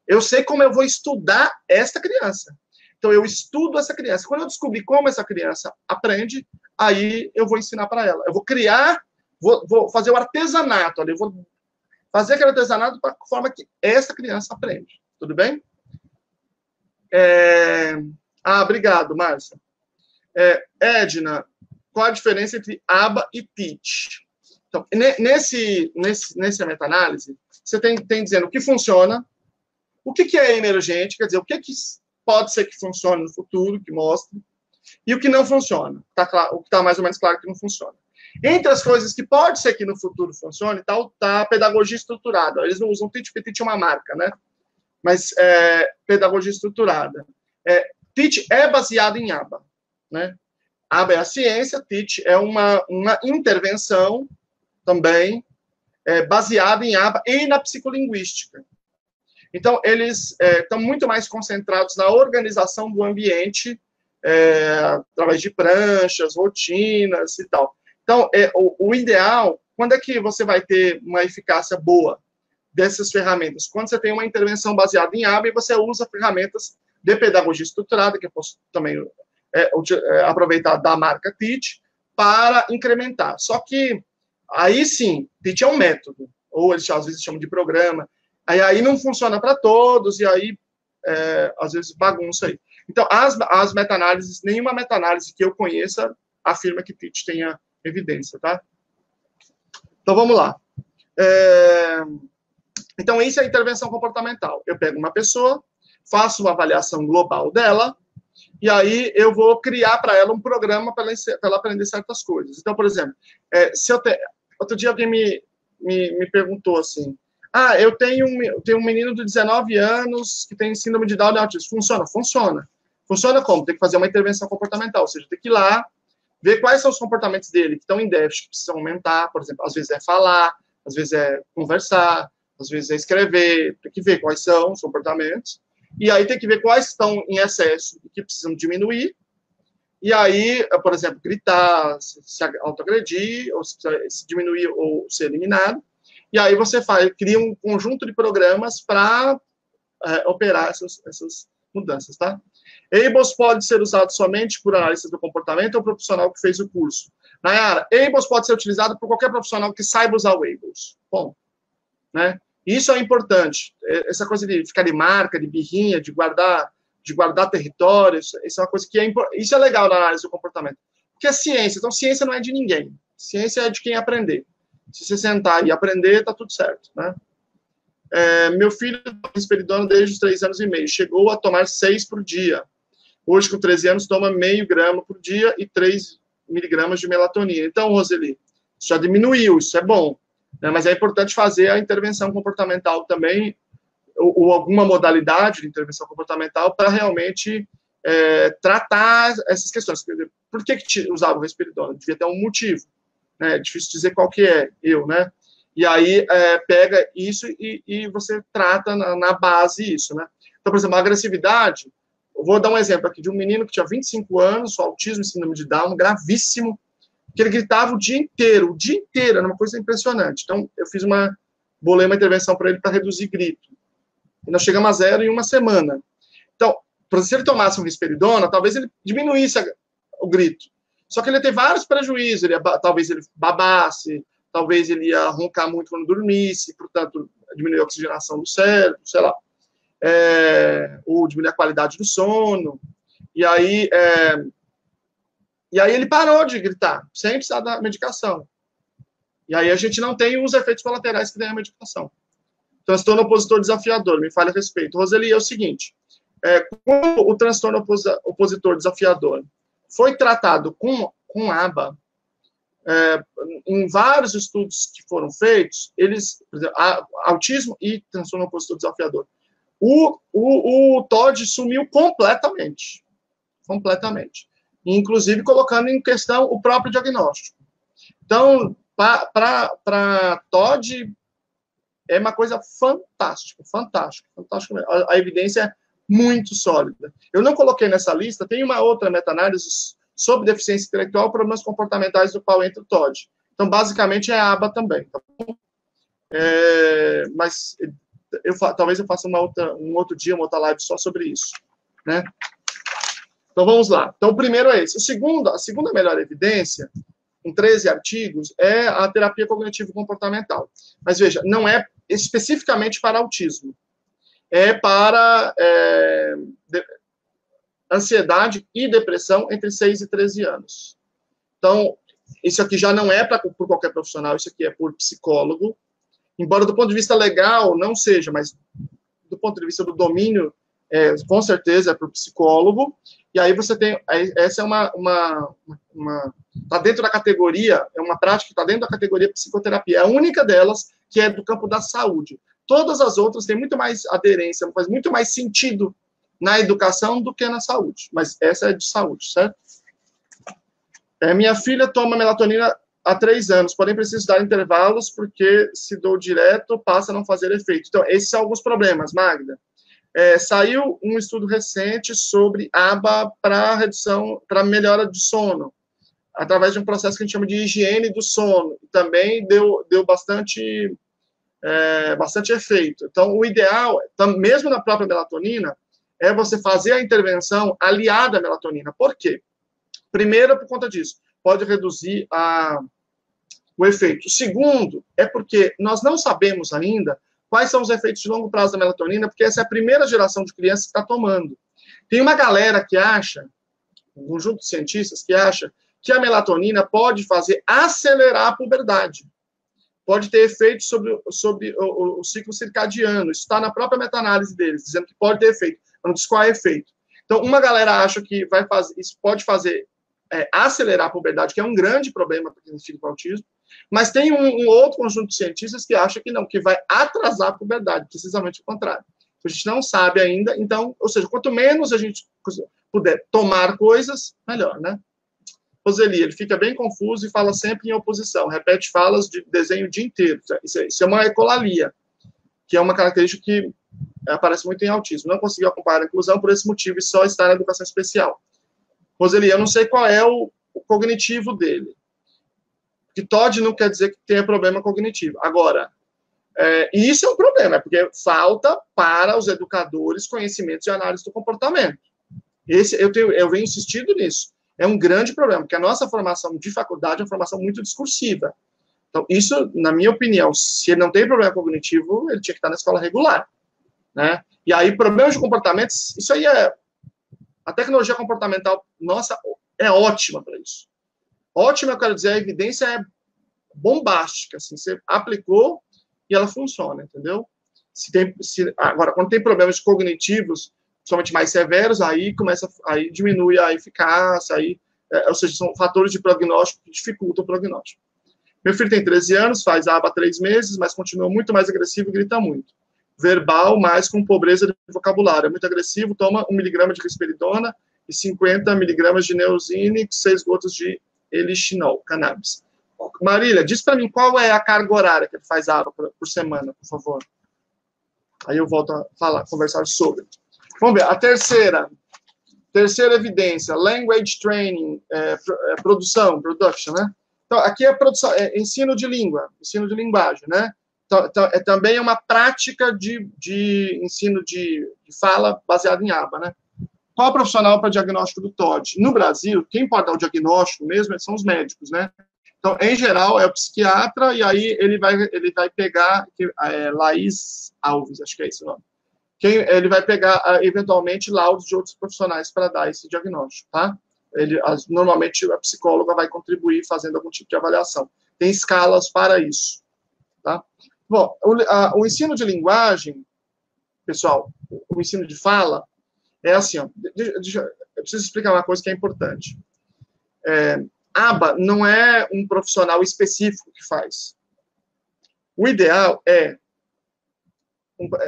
Eu sei como eu vou estudar esta criança. Então, eu estudo essa criança. Quando eu descobrir como essa criança aprende, aí eu vou ensinar para ela. Eu vou criar, vou fazer o artesanato ali, eu vou fazer aquele artesanato para a forma que essa criança aprende. Tudo bem? Obrigado, Márcia. Edna, qual a diferença entre ABA e TEACH? Então, nessa meta-análise, você tem dizendo o que funciona, o que é emergente, quer dizer, o que pode ser que funcione no futuro, que mostre, e o que não funciona. O que está mais ou menos claro que não funciona. Entre as coisas que pode ser que no futuro funcione, tá a pedagogia estruturada. Eles não usam TEACH, porque TEACH é uma marca, né? Mas pedagogia estruturada. TEACH é baseado em ABA, né? ABA é a ciência, TEACH é uma intervenção também baseada em ABA e na psicolinguística. Então, eles estão muito mais concentrados na organização do ambiente, através de pranchas, rotinas e tal. Então, o ideal, quando é que você vai ter uma eficácia boa dessas ferramentas? Quando você tem uma intervenção baseada em ABA e você usa ferramentas de pedagogia estruturada, que eu posso também aproveitar da marca TEACH, para incrementar. Só que, aí sim, TEACH é um método, ou eles às vezes chamam de programa, aí não funciona para todos, e aí, às vezes, bagunça aí. Então, as meta-análises, nenhuma meta-análise que eu conheça afirma que TEACH tenha evidência, tá? Então, vamos lá. Então, isso é a intervenção comportamental. Eu pego uma pessoa, faço uma avaliação global dela, e aí eu vou criar para ela um programa para ela aprender certas coisas. Então, por exemplo, outro dia alguém me perguntou assim, eu tenho um menino de 19 anos que tem síndrome de Down e autismo. Funciona? Funciona. Funciona como? Tem que fazer uma intervenção comportamental, ou seja, tem que ir lá, ver quais são os comportamentos dele que estão em déficit, que precisam aumentar, por exemplo, às vezes é falar, às vezes é conversar, às vezes é escrever, tem que ver quais são os comportamentos, e aí tem que ver quais estão em excesso e que precisam diminuir, e aí, por exemplo, gritar, se autoagredir, ou se diminuir ou ser eliminado, e aí você cria um conjunto de programas para operar essas mudanças, tá? ABLS pode ser usado somente por análise do comportamento ou profissional que fez o curso. Nayara, ABLS pode ser utilizado por qualquer profissional que saiba usar o ABLS. Bom, né? Isso é importante. Essa coisa de ficar de marca, de birrinha, de guardar territórios, isso é uma coisa que isso é legal na análise do comportamento. Porque é ciência, então ciência não é de ninguém. Ciência é de quem aprender. Se você sentar e aprender, tá tudo certo, né? Meu filho toma risperidona desde os 3 anos e meio. Chegou a tomar 6 por dia. Hoje, com 13 anos, toma meio grama por dia e 3 miligramas de melatonina. Então, Roseli, isso já diminuiu, isso é bom. Né? Mas é importante fazer a intervenção comportamental também, ou alguma modalidade de intervenção comportamental para realmente tratar essas questões. Por que usava o risperidona? Devia ter um motivo. Né? É difícil dizer qual que é, né? E aí pega isso e você trata na base isso, né? Então, por exemplo, a agressividade, eu vou dar um exemplo aqui de um menino que tinha 25 anos, autismo e síndrome de Down, gravíssimo, que ele gritava o dia inteiro, era uma coisa impressionante. Então, eu bolei uma intervenção para ele para reduzir grito. E nós chegamos a 0 em uma semana. Então, se ele tomasse um risperidona, talvez ele diminuísse o grito. Só que ele ia ter vários prejuízos, talvez ele babasse, talvez ele ia roncar muito quando dormisse, portanto, diminuir a oxigenação do cérebro, sei lá. Ou diminuir a qualidade do sono. E aí ele parou de gritar, sem precisar da medicação. E aí a gente não tem os efeitos colaterais que tem a medicação. Transtorno opositor desafiador, me fale a respeito. Roseli, é o seguinte, quando o transtorno opositor desafiador foi tratado com ABA, em vários estudos que foram feitos, por exemplo, autismo e transtorno opositor desafiador, o TOD sumiu completamente. Inclusive colocando em questão o próprio diagnóstico. Então, para TOD, é uma coisa fantástica. A evidência é muito sólida. Eu não coloquei nessa lista, tem uma outra meta-análise sobre deficiência intelectual e problemas comportamentais do qual entra o TOD. Então, basicamente, é a aba também. Tá bom? Mas talvez eu faça um outro dia, uma outra live só sobre isso. Né? Então, vamos lá. Então, o primeiro é esse. A segunda melhor evidência, com 13 artigos, é a terapia cognitivo-comportamental. Mas, veja, não é especificamente para autismo. É para ansiedade e depressão entre 6 e 13 anos. Então, isso aqui já não é por qualquer profissional, isso aqui é por psicólogo. Embora do ponto de vista legal não seja, mas do ponto de vista do domínio, com certeza é por psicólogo. E aí você tem, essa é está dentro da categoria, é uma prática que está dentro da categoria psicoterapia, é a única delas que é do campo da saúde. Todas as outras têm muito mais aderência, faz muito mais sentido na educação do que na saúde, mas essa é de saúde, certo? Minha filha toma melatonina há 3 anos, porém preciso dar intervalos, porque se dou direto, passa a não fazer efeito. Então, esses são alguns problemas, Magda. Saiu um estudo recente sobre ABA para redução, para melhora de sono, através de um processo que a gente chama de higiene do sono. Também deu bastante efeito. Então, o ideal, mesmo na própria melatonina, é você fazer a intervenção aliada à melatonina. Por quê? Primeiro, por conta disso, pode reduzir o efeito. Segundo, é porque nós não sabemos ainda quais são os efeitos de longo prazo da melatonina, porque essa é a primeira geração de crianças que está tomando. Tem uma galera que acha, um conjunto de cientistas que acha que a melatonina pode fazer acelerar a puberdade. Pode ter efeito sobre o ciclo circadiano. Isso está na própria meta-análise deles, dizendo que pode ter efeito. Não diz qual é o efeito. Então, uma galera acha que isso pode fazer acelerar a puberdade, que é um grande problema para quem tem filho com autismo, mas tem um outro conjunto de cientistas que acha que não, que vai atrasar a puberdade, precisamente o contrário. A gente não sabe ainda, então, ou seja, quanto menos a gente puder tomar coisas, melhor, né? Roseli, ele fica bem confuso e fala sempre em oposição, repete falas de desenho o dia inteiro. Isso é uma ecolalia, que é uma característica que aparece muito em autismo. Não conseguiu acompanhar a inclusão por esse motivo e só está na educação especial. Roseli, eu não sei qual é o cognitivo dele. Que TOD não quer dizer que tenha problema cognitivo. Agora, e isso é um problema, porque falta para os educadores conhecimentos de análise do comportamento. Eu venho insistindo nisso. É um grande problema, porque a nossa formação de faculdade é uma formação muito discursiva. Então, isso, na minha opinião, se ele não tem problema cognitivo, ele tinha que estar na escola regular. Né? E aí, problemas de comportamento, isso aí a tecnologia comportamental, nossa, é ótima para isso. Ótima, eu quero dizer, a evidência é bombástica, assim, você aplicou e ela funciona, entendeu? Agora, quando tem problemas cognitivos, principalmente mais severos, aí diminui a eficácia, ou seja, são fatores de prognóstico que dificultam o prognóstico. Meu filho tem 13 anos, faz ABA há 3 meses, mas continua muito mais agressivo e grita muito. Verbal, mas com pobreza de vocabulário. É muito agressivo, toma 1 miligrama de risperidona e 50 miligramas de Neosine, 6 gotas de elixinol, cannabis. Marília, diz para mim qual é a carga horária que ele faz ABA por semana, por favor. Aí eu volto a conversar sobre. Vamos ver, a terceira evidência, language training, production, né? Então, aqui é produção, ensino de língua, ensino de linguagem, né? Então, também é uma prática de ensino de fala baseado em ABA, né? Qual profissional para diagnóstico do TOD? No Brasil, quem pode dar o diagnóstico mesmo são os médicos, né? Então, em geral, é o psiquiatra, e aí ele vai pegar, Laís Alves, acho que é esse o nome. Ele vai pegar, eventualmente, laudos de outros profissionais para dar esse diagnóstico, tá? Normalmente, a psicóloga vai contribuir fazendo algum tipo de avaliação. Tem escalas para isso, tá? Bom, o ensino de linguagem, pessoal, o ensino de fala, é assim, ó, eu preciso explicar uma coisa que é importante. ABA não é um profissional específico que faz. O ideal é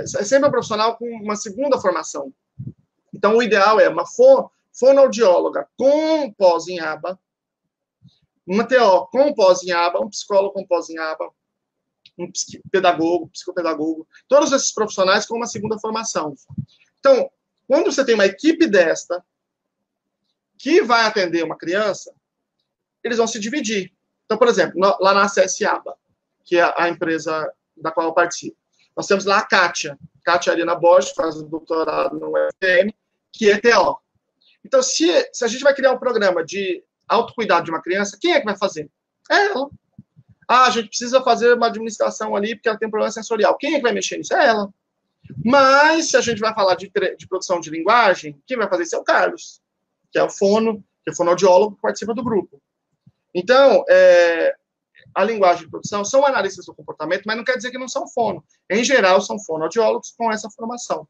sempre um profissional com uma segunda formação. Então, o ideal é uma fonoaudióloga com pós em ABA, uma TO com pós em ABA, um psicólogo com pós em ABA, um psicopedagogo, todos esses profissionais com uma segunda formação. Então, quando você tem uma equipe desta que vai atender uma criança, eles vão se dividir. Então, por exemplo, lá na Acesse ABA, que é a empresa da qual eu participo, nós temos lá a Kátia Arena Borges, faz um doutorado no UFM, que é TO. Então, se a gente vai criar um programa de autocuidado de uma criança, quem é que vai fazer? É ela. A gente precisa fazer uma administração ali porque ela tem um problema sensorial. Quem é que vai mexer nisso? É ela. Mas, se a gente vai falar de produção de linguagem, quem vai fazer isso é o Carlos, que é o fonoaudiólogo que participa do grupo. Então, a linguagem de produção são analistas do comportamento, mas não quer dizer que não são fono. Em geral, são fonoaudiólogos com essa formação,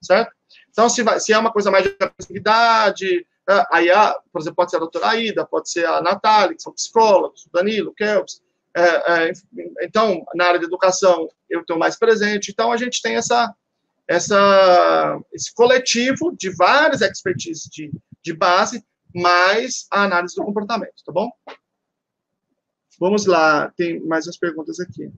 certo? Então, se é uma coisa mais de agressividade, Aí, por exemplo, pode ser a doutora Aida, pode ser a Natália, que são psicólogos, o Danilo, o Kelps. Então, na área de educação, eu estou mais presente. Então, a gente tem esse coletivo de várias expertises de base, mais a análise do comportamento, tá bom? Vamos lá, tem mais umas perguntas aqui.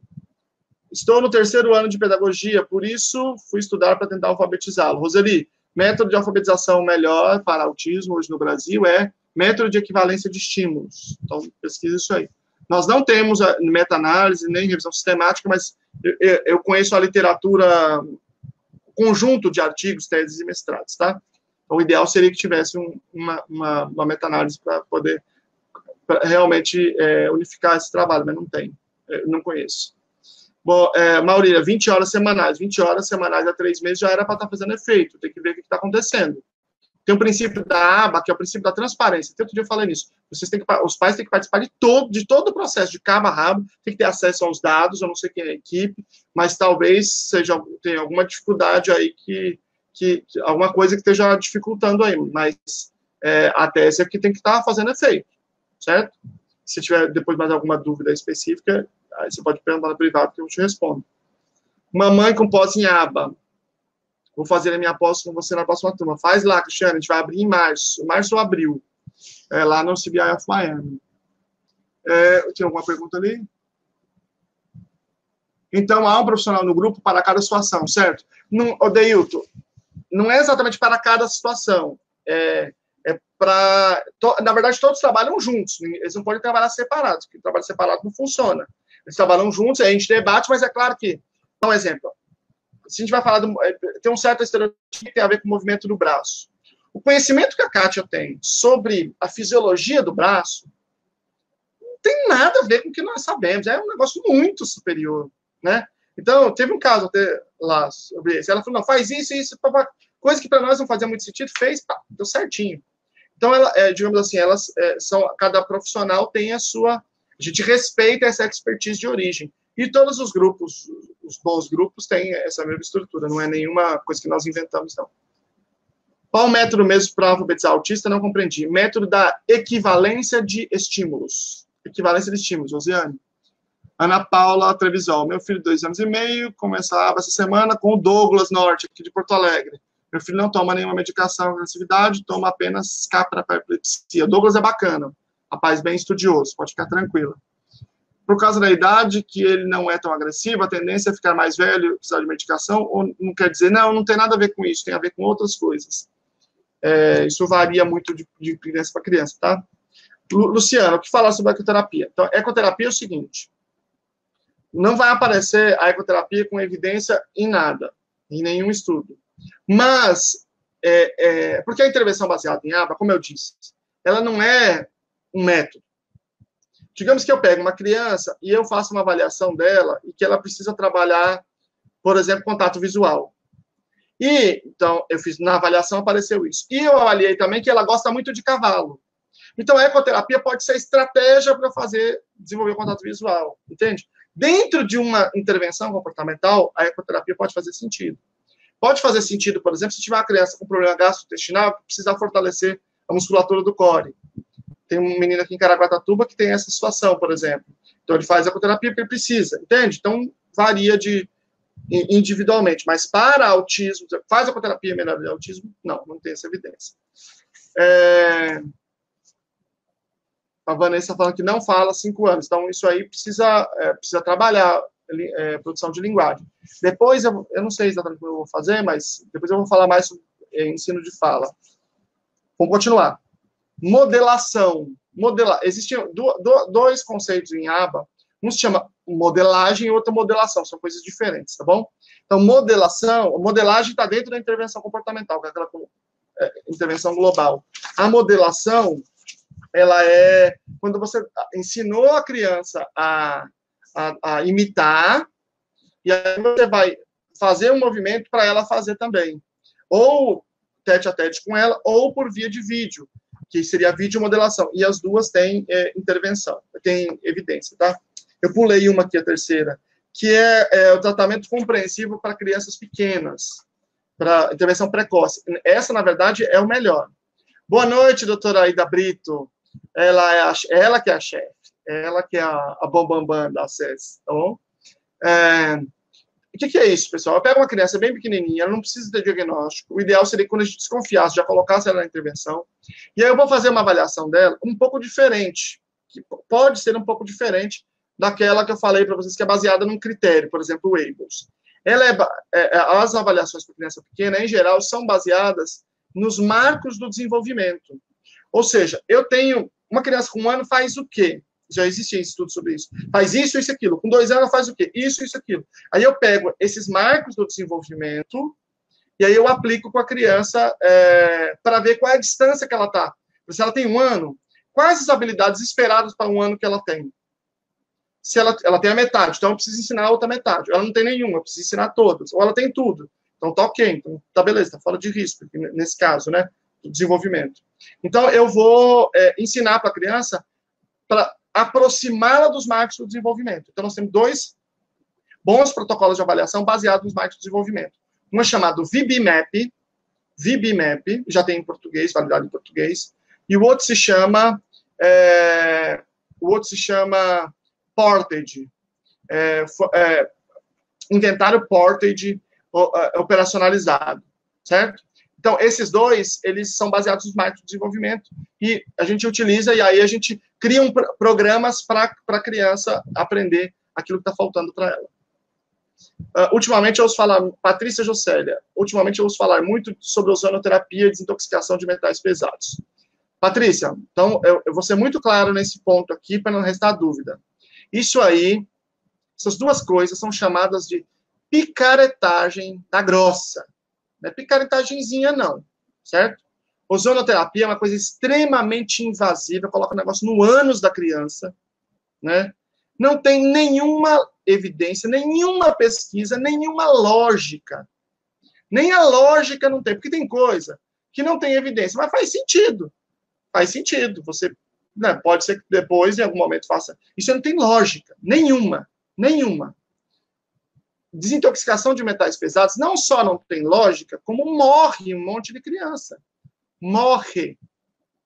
Estou no 3º ano de pedagogia, por isso fui estudar para tentar alfabetizá-lo. Roseli, método de alfabetização melhor para autismo hoje no Brasil é método de equivalência de estímulos. Então, pesquisa isso aí. Nós não temos meta-análise, nem revisão sistemática, mas eu conheço a literatura, conjunto de artigos, teses e mestrados, tá? Então, o ideal seria que tivesse uma meta-análise para poder realmente unificar esse trabalho, mas não tem, não conheço. Bom, Maurília, 20 horas semanais. 20 horas semanais há 3 meses já era para estar fazendo efeito, tem que ver o que está acontecendo. Tem o princípio da aba, que é o princípio da transparência. Outro dia eu falei nisso. Os pais têm que participar de todo o processo, de cabo a rabo, tem que ter acesso aos dados, eu não sei quem é a equipe, mas talvez tenha alguma dificuldade aí, alguma coisa que esteja dificultando aí, mas a tese é que tem que estar fazendo efeito, certo? Se tiver depois mais alguma dúvida específica, aí você pode perguntar no privado que eu te respondo. Mamãe com pós em aba. Vou fazer a minha pós com você na próxima turma. Faz lá, Cristiane, a gente vai abrir em março ou abril, lá no CBI of Miami. Tinha alguma pergunta ali? Então, há um profissional no grupo para cada situação, certo? Odeilton, não é exatamente para cada situação. Na verdade, todos trabalham juntos. Eles não podem trabalhar separados, porque trabalho separado não funciona. Eles trabalham juntos, aí a gente debate, mas é claro que, um exemplo, se a gente vai falar, tem um certo estereótipo que tem a ver com o movimento do braço. O conhecimento que a Kátia tem sobre a fisiologia do braço não tem nada a ver com o que nós sabemos. É um negócio muito superior, né? Então, teve um caso até lá sobre isso. Ela falou, não, faz isso, coisa que para nós não fazia muito sentido, fez, pá, deu certinho. Então, digamos assim, cada profissional tem a sua... A gente respeita essa expertise de origem. E todos os grupos, os bons grupos, têm essa mesma estrutura. Não é nenhuma coisa que nós inventamos, não. Qual o método mesmo para alfabetizar autista? Não compreendi. Método da equivalência de estímulos. Equivalência de estímulos, Josiane. Ana Paula Trevisol. Meu filho, 2 anos e meio, começava essa semana com o Douglas Norte, aqui de Porto Alegre. Meu filho não toma nenhuma medicação de agressividade, toma apenas capra para epilepsia. O Douglas é bacana, rapaz bem estudioso, pode ficar tranquilo. Por causa da idade, que ele não é tão agressivo, a tendência é ficar mais velho, precisar de medicação, ou não quer dizer, não tem nada a ver com isso, tem a ver com outras coisas. Isso varia muito de criança para criança, tá? Luciano, o que falar sobre a ecoterapia? Então, ecoterapia é o seguinte, não vai aparecer a ecoterapia com evidência em nada, em nenhum estudo. Mas, porque a intervenção baseada em aba, como eu disse, ela não é um método. Digamos que eu pego uma criança e eu faço uma avaliação dela e que ela precisa trabalhar, por exemplo, contato visual. Então, eu fiz, na avaliação apareceu isso. E eu avaliei também que ela gosta muito de cavalo. Então, a ecoterapia pode ser estratégia para desenvolver o contato visual, entende? Dentro de uma intervenção comportamental, a ecoterapia pode fazer sentido. Pode fazer sentido, por exemplo, se tiver uma criança com problema gastrointestinal que precisa fortalecer a musculatura do core. Tem um menino aqui em Caraguatatuba que tem essa situação, por exemplo. Então, ele faz a ecoterapia porque ele precisa, entende? Então, varia individualmente. Mas para autismo, faz a ecoterapia melhor de autismo? Não tem essa evidência. A Vanessa falando que não fala 5 anos. Então, isso aí precisa trabalhar, produção de linguagem. Depois, eu não sei exatamente como eu vou fazer, mas depois eu vou falar mais sobre ensino de fala. Vamos continuar. Modelação. Existem 2 conceitos em aba. Um se chama modelagem e outro modelação. São coisas diferentes, tá bom? Então, modelagem está dentro da intervenção comportamental, que é aquela intervenção global. A modelação, ela é quando você ensinou a criança a imitar, e aí você vai fazer um movimento para ela fazer também. Ou tete a tete com ela, ou por via de vídeo, que seria a videomodelação. E as duas têm intervenção, têm evidência, tá? Eu pulei uma aqui, a terceira, que é o tratamento compreensivo para crianças pequenas, para intervenção precoce. Essa, na verdade, é o melhor. Boa noite, doutora Aida Brito. Ela que é a chefe, ela que é a bambambam da SES, tá bom? O que é isso, pessoal? Eu pego uma criança bem pequenininha, ela não precisa ter diagnóstico. O ideal seria quando a gente desconfiasse, já colocasse ela na intervenção. E aí eu vou fazer uma avaliação dela um pouco diferente, que pode ser um pouco diferente daquela que eu falei para vocês, que é baseada num critério, por exemplo, o Abels. As avaliações para criança pequena, em geral, são baseadas nos marcos do desenvolvimento. Ou seja, eu tenho uma criança com 1 ano faz o quê? Já existe estudo sobre isso. Faz isso, isso, aquilo. Com 2 anos faz o quê? Isso, isso, aquilo. Aí eu pego esses marcos do desenvolvimento e aí eu aplico com a criança para ver qual é a distância que ela está. Se ela tem 1 ano, quais as habilidades esperadas para 1 ano que ela tem? Se ela tem a metade, então eu preciso ensinar a outra metade. Ela não tem nenhuma, eu preciso ensinar todas. Ou ela tem tudo. Então tá ok, então tá beleza, tá fora de risco, nesse caso, né? Do desenvolvimento. Então eu vou ensinar para a criança para aproximá-la dos marcos do desenvolvimento. Então nós temos 2 bons protocolos de avaliação baseados nos marcos do desenvolvimento. Um é chamado VB-MAP, já tem em português, validado em português, e o outro se chama Portage, inventário Portage operacionalizado, certo? Então, esses 2, eles são baseados nos marcos de desenvolvimento e a gente utiliza, e aí a gente cria programas para a criança aprender aquilo que está faltando para ela. Ultimamente eu ouço falar, Patrícia Jocélia, ultimamente eu ouço falar muito sobre ozonoterapia e desintoxicação de metais pesados. Patrícia, então eu vou ser muito claro nesse ponto aqui para não restar dúvida. Isso aí, essas 2 coisas são chamadas de picaretagem da grossa. Não é picaretagemzinha, não, certo? Ozonoterapia é uma coisa extremamente invasiva, coloca o negócio no ânus da criança, né? Não tem nenhuma evidência, nenhuma pesquisa, nenhuma lógica. Nem a lógica não tem, porque tem coisa que não tem evidência, mas faz sentido. Faz sentido. Você, né, pode ser que depois, em algum momento, faça. Isso não tem lógica. Nenhuma. Desintoxicação de metais pesados não só não tem lógica, como morre um monte de criança. Morre,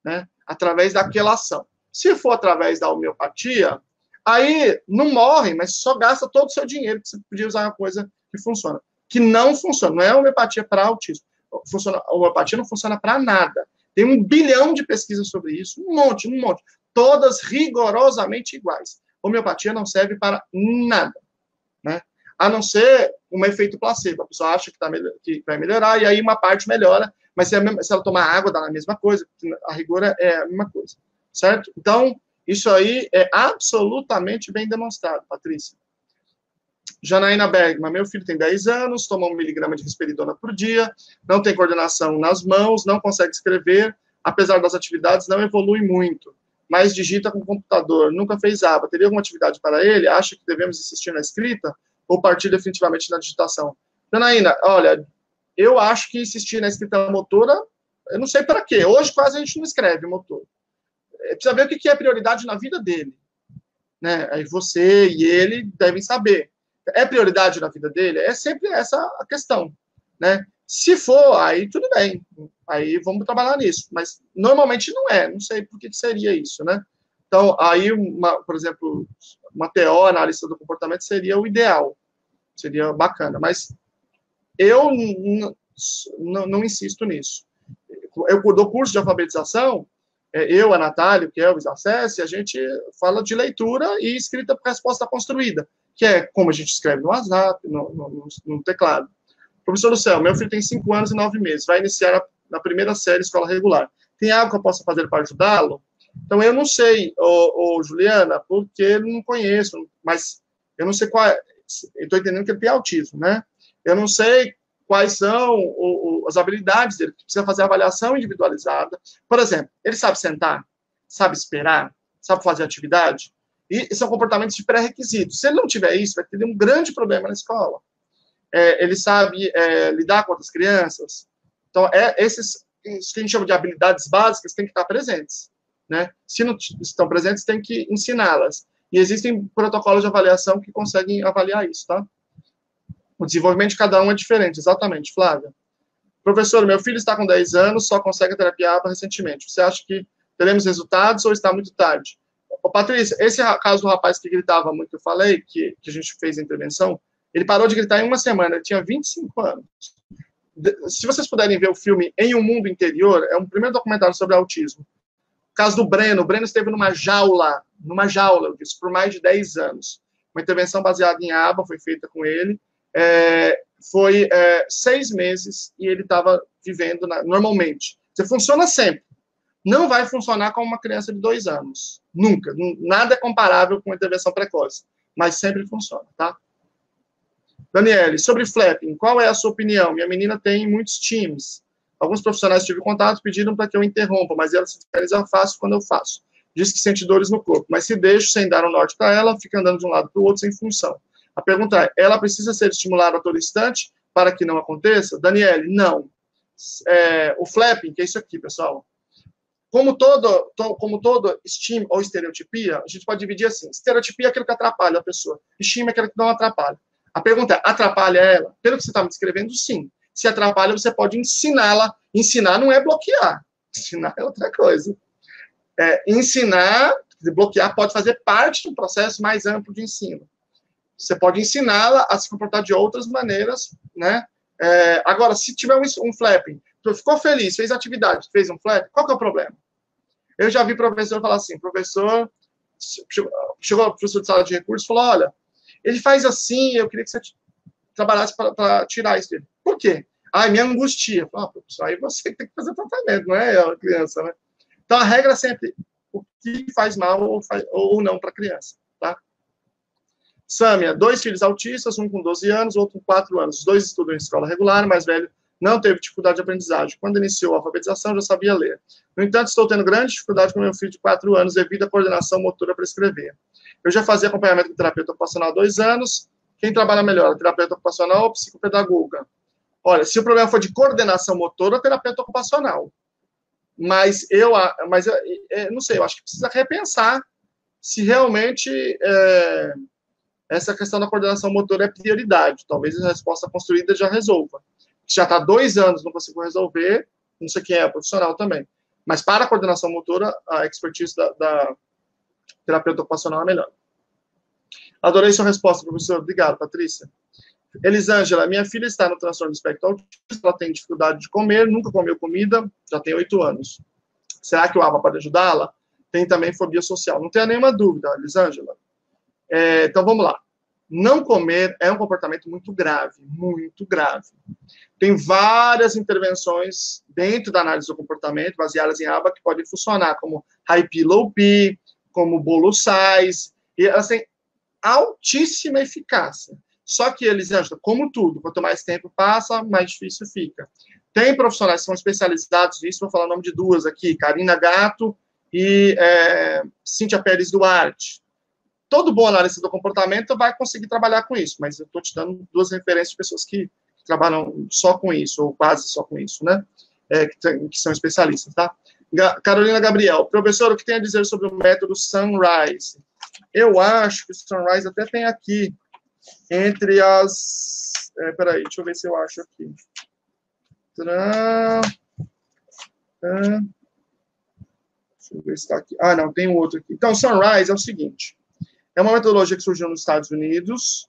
né, através da quelação. Se for através da homeopatia, aí não morre, mas só gasta todo o seu dinheiro, que você podia usar uma coisa que funciona. Que não funciona. Não é homeopatia para autismo. A homeopatia não funciona para nada. Tem 1 bilhão de pesquisas sobre isso, um monte. Todas rigorosamente iguais. Homeopatia não serve para nada, né? A não ser um efeito placebo. A pessoa acha que vai melhorar, e aí uma parte melhora, mas se ela tomar água, dá a mesma coisa. A rigor é a mesma coisa, certo? Então, isso aí é absolutamente bem demonstrado, Patrícia. Janaína Bergman, meu filho tem 10 anos, toma 1 miligrama de risperidona por dia, não tem coordenação nas mãos, não consegue escrever, apesar das atividades, não evolui muito, mas digita com o computador, nunca fez aba. Teria alguma atividade para ele? Acha que devemos insistir na escrita ou partir definitivamente na digitação? Janaína, olha, eu acho que insistir na escrita motora, eu não sei para quê. Hoje quase a gente não escreve motor. Precisa ver o que é prioridade na vida dele, né? Aí você e ele devem saber. É prioridade na vida dele? É sempre essa a questão, né? Se for, aí tudo bem. Aí vamos trabalhar nisso. Mas normalmente não é. Não sei por que seria isso, né? Então, aí, por exemplo, uma TO, analista do comportamento, seria o ideal. Seria bacana. Mas eu não insisto nisso. Eu dou curso de alfabetização, eu, a Natália, o Kelvis, a Cécia, a gente fala de leitura e escrita por resposta construída, que é como a gente escreve no WhatsApp, no teclado. Professor do céu, meu filho tem 5 anos e 9 meses, vai iniciar na primeira série escola regular. Tem algo que eu possa fazer para ajudá-lo? Então, eu não sei, Juliana, porque eu não conheço, mas eu não sei qual é, eu estou entendendo que ele tem autismo, né? Eu não sei quais são as habilidades dele, precisa fazer avaliação individualizada. Por exemplo, ele sabe sentar, sabe esperar, sabe fazer atividade, e são comportamentos de pré-requisitos. Se ele não tiver isso, vai ter um grande problema na escola. Ele sabe lidar com outras crianças. Então, esses que a gente chama de habilidades básicas têm que estar presentes, né? Se não estão presentes, tem que ensiná-las. E existem protocolos de avaliação que conseguem avaliar isso, tá? O desenvolvimento de cada um é diferente, exatamente, Flávia. Professor, meu filho está com 10 anos, só consegue a terapia ABA recentemente. Você acha que teremos resultados ou está muito tarde? Ô, Patrícia, esse caso do rapaz que gritava muito, eu falei, que a gente fez a intervenção, ele parou de gritar em uma semana, ele tinha 25 anos. Se vocês puderem ver o filme Em um Mundo Interior, é um primeiro documentário sobre autismo. O caso do Breno, o Breno esteve numa jaula, eu disse, por mais de 10 anos. Uma intervenção baseada em ABA foi feita com ele. Foi 6 meses e ele estava vivendo normalmente. Você funciona sempre. Não vai funcionar como uma criança de 2 anos. Nunca. Nada é comparável com uma intervenção precoce. Mas sempre funciona, tá? Daniele, sobre flapping, qual é a sua opinião? Minha menina tem muitos times. Alguns profissionais tive contato, pediram para que eu interrompa, mas ela se descansa fácil quando eu faço. Diz que sente dores no corpo, mas se deixo sem dar o norte para ela, fica andando de um lado para o outro sem função. A pergunta é, ela precisa ser estimulada a todo instante para que não aconteça? Daniele, não. O flapping, que é isso aqui, pessoal. Como todo estímulo ou estereotipia, a gente pode dividir assim. Estereotipia é aquilo que atrapalha a pessoa. Estímulo é aquilo que não atrapalha. A pergunta é, atrapalha ela? Pelo que você está me descrevendo, sim. Se atrapalha, você pode ensiná-la. Ensinar não é bloquear. Ensinar é outra coisa. Ensinar, bloquear, pode fazer parte de um processo mais amplo de ensino. Você pode ensiná-la a se comportar de outras maneiras, né? Agora, se tiver um flapping, ficou feliz, fez atividade, fez um flap, qual que é o problema? Eu já vi professor falar assim, professor, chegou o professor de sala de recursos e falou, olha, ele faz assim, eu queria que você trabalhasse para tirar isso dele. Por quê? Me angustia. Professor, aí você tem que fazer tratamento, não é a criança, né? Então, a regra é sempre o que faz mal ou não para a criança, tá? Sâmia, 2 filhos autistas, um com 12 anos, outro com 4 anos. Os 2 estudam em escola regular, o mais velho não teve dificuldade de aprendizagem. Quando iniciou a alfabetização, já sabia ler. No entanto, estou tendo grande dificuldade com meu filho de 4 anos devido à coordenação motora para escrever. Eu já fazia acompanhamento com terapeuta ocupacional há 2 anos. Quem trabalha melhor, terapeuta ocupacional ou psicopedagoga? Olha, se o problema for de coordenação motora, terapeuta ocupacional. Mas eu não sei, eu acho que precisa repensar se realmente essa questão da coordenação motora é prioridade. Talvez a resposta construída já resolva. Já está 2 anos, não consigo resolver, não sei quem é profissional também. Mas para a coordenação motora, a expertise da terapeuta ocupacional é melhor. Adorei sua resposta, professor. Obrigado, Patrícia. Elisângela, minha filha está no transtorno do espectro autista, ela tem dificuldade de comer, nunca comeu comida, já tem 8 anos. Será que o ABA pode ajudá-la? Tem também fobia social. Não tenha nenhuma dúvida, Elisângela. Então, vamos lá. Não comer é um comportamento muito grave, muito grave. Tem várias intervenções dentro da análise do comportamento, baseadas em ABA, que podem funcionar, como High P, Low P, como Bolo Size, e elas têm altíssima eficácia. Só que, Elisângela, como tudo, quanto mais tempo passa, mais difícil fica. Tem profissionais que são especializados nisso, vou falar o nome de 2 aqui, Karina Gato e Cíntia Pérez Duarte. Todo bom analista do comportamento vai conseguir trabalhar com isso, mas eu estou te dando 2 referências de pessoas que trabalham só com isso, ou quase só com isso, né? Que são especialistas, tá? Carolina Gabriel, professor, o que tem a dizer sobre o método Sunrise? Eu acho que o Sunrise até tem aqui, entre as... peraí, deixa eu ver se eu acho aqui. Deixa eu ver se está aqui. Não, tem um outro aqui. Então, Sunrise é o seguinte. É uma metodologia que surgiu nos Estados Unidos.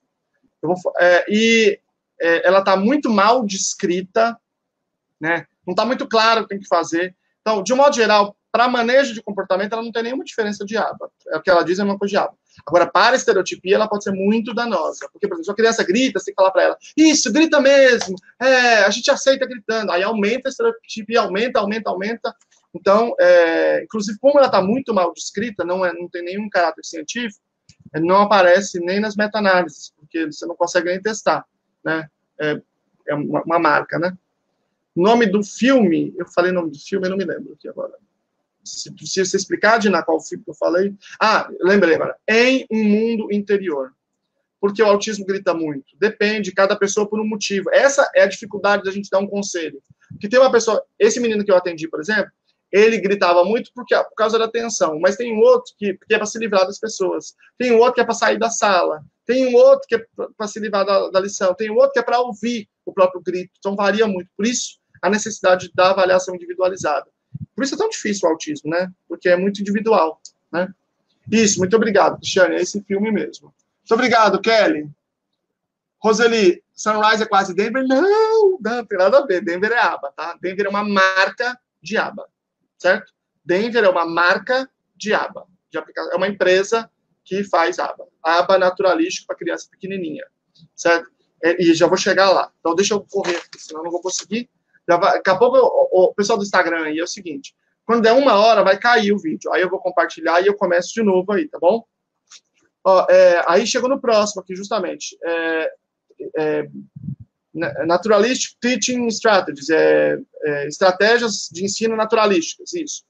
Ela está muito mal descrita, né? Não está muito claro o que tem que fazer. Então, de um modo geral, para manejo de comportamento, ela não tem nenhuma diferença de ABA. É o que ela diz, é uma coisa de ABA. Agora, para estereotipia, ela pode ser muito danosa. Porque, por exemplo, se a criança grita, você tem que falar para ela, isso, grita mesmo, a gente aceita gritando. Aí aumenta a estereotipia, aumenta. Então, inclusive, como ela está muito mal descrita, não tem nenhum caráter científico, não aparece nem nas meta-análises, porque você não consegue nem testar, né? É uma marca, né? Nome do filme, eu falei nome do filme, eu não me lembro aqui agora. Se você explicar, Dina, qual filme que eu falei? Lembrei agora. Em um Mundo Interior. Porque o autismo grita muito. Depende, cada pessoa por um motivo. Essa é a dificuldade da gente dar um conselho. Porque tem uma pessoa, esse menino que eu atendi, por exemplo, ele gritava muito por causa da tensão, mas tem um outro que é para se livrar das pessoas, tem um outro que é para sair da sala, tem um outro que é para se livrar da lição, tem um outro que é para ouvir o próprio grito, então varia muito. Por isso, a necessidade da avaliação individualizada. Por isso é tão difícil o autismo, né? Porque é muito individual, né? Isso, muito obrigado, Cristiane, é esse filme mesmo. Muito obrigado, Kelly. Roseli, Sunrise é quase Denver? Não, não tem nada a ver. Denver é aba, tá? Denver é uma marca de aba, certo? Denver é uma marca de aba, de aplicação. É uma empresa que faz aba. Aba naturalístico para criança pequenininha, certo? E já vou chegar lá. Então, deixa eu correr, senão eu não vou conseguir. Daqui a pouco, o pessoal do Instagram aí é o seguinte, quando der 1 hora, vai cair o vídeo. Aí eu vou compartilhar e eu começo de novo aí, tá bom? Ó, aí chegou no próximo aqui, justamente. Naturalistic Teaching Strategies, estratégias de ensino naturalísticas, isso.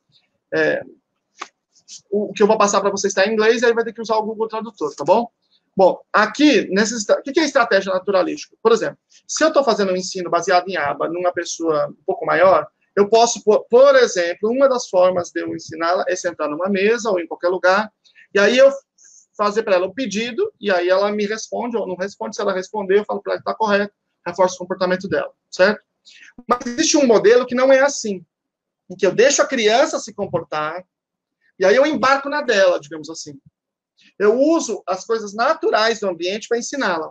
O que eu vou passar para vocês está em inglês, aí vai ter que usar o Google Tradutor, tá bom? Bom, aqui, o que é estratégia naturalística? Por exemplo, se eu estou fazendo um ensino baseado em aba numa pessoa um pouco maior, eu posso, por exemplo, uma das formas de eu ensiná-la é sentar numa mesa ou em qualquer lugar, e aí eu fazer para ela um pedido, e aí ela me responde ou não responde. Se ela responder, eu falo para ela que está correto, reforço o comportamento dela, certo? Mas existe um modelo que não é assim, em que eu deixo a criança se comportar, e aí eu embarco na dela, digamos assim. Eu uso as coisas naturais do ambiente para ensiná-la.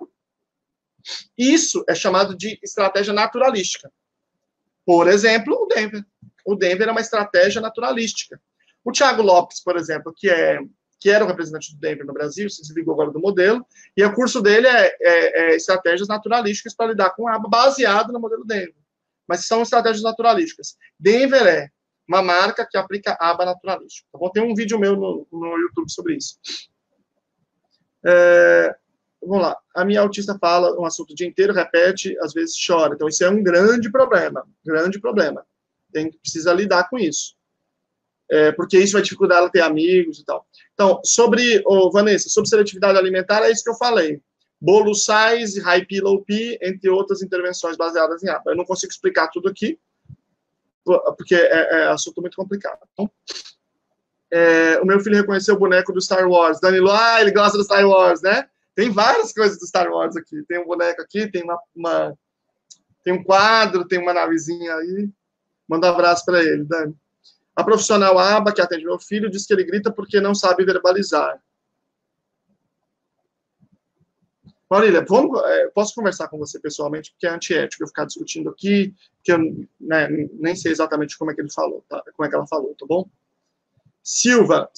Isso é chamado de estratégia naturalística. Por exemplo, o Denver. O Denver é uma estratégia naturalística. O Thiago Lopes, por exemplo, que era o representante do Denver no Brasil, se desligou agora do modelo, e o curso dele é estratégias naturalísticas para lidar com aba, baseado no modelo Denver. Mas são estratégias naturalísticas. Denver é uma marca que aplica aba naturalística. Tá bom? Tem um vídeo meu no YouTube sobre isso. Vamos lá. A minha autista fala um assunto o dia inteiro, repete, às vezes chora. Então, isso é um grande problema. Grande problema. Precisa lidar com isso. Porque isso vai dificultar ela ter amigos e tal. Então, Vanessa, sobre seletividade alimentar, é isso que eu falei. Bolo size, high P, low P, entre outras intervenções baseadas em aba. Eu não consigo explicar tudo aqui, porque é assunto muito complicado. Então, o meu filho reconheceu o boneco do Star Wars. Danilo, ele gosta do Star Wars, né? Tem várias coisas do Star Wars aqui. Tem um boneco aqui, tem tem um quadro, tem uma navezinha aí. Manda um abraço para ele, Dani. A profissional aba, que atende meu filho, diz que ele grita porque não sabe verbalizar. Maurília, posso conversar com você pessoalmente, porque é antiético eu ficar discutindo aqui, que eu nem sei exatamente como é que ele falou, tá? Como é que ela falou, tá bom? Silvia,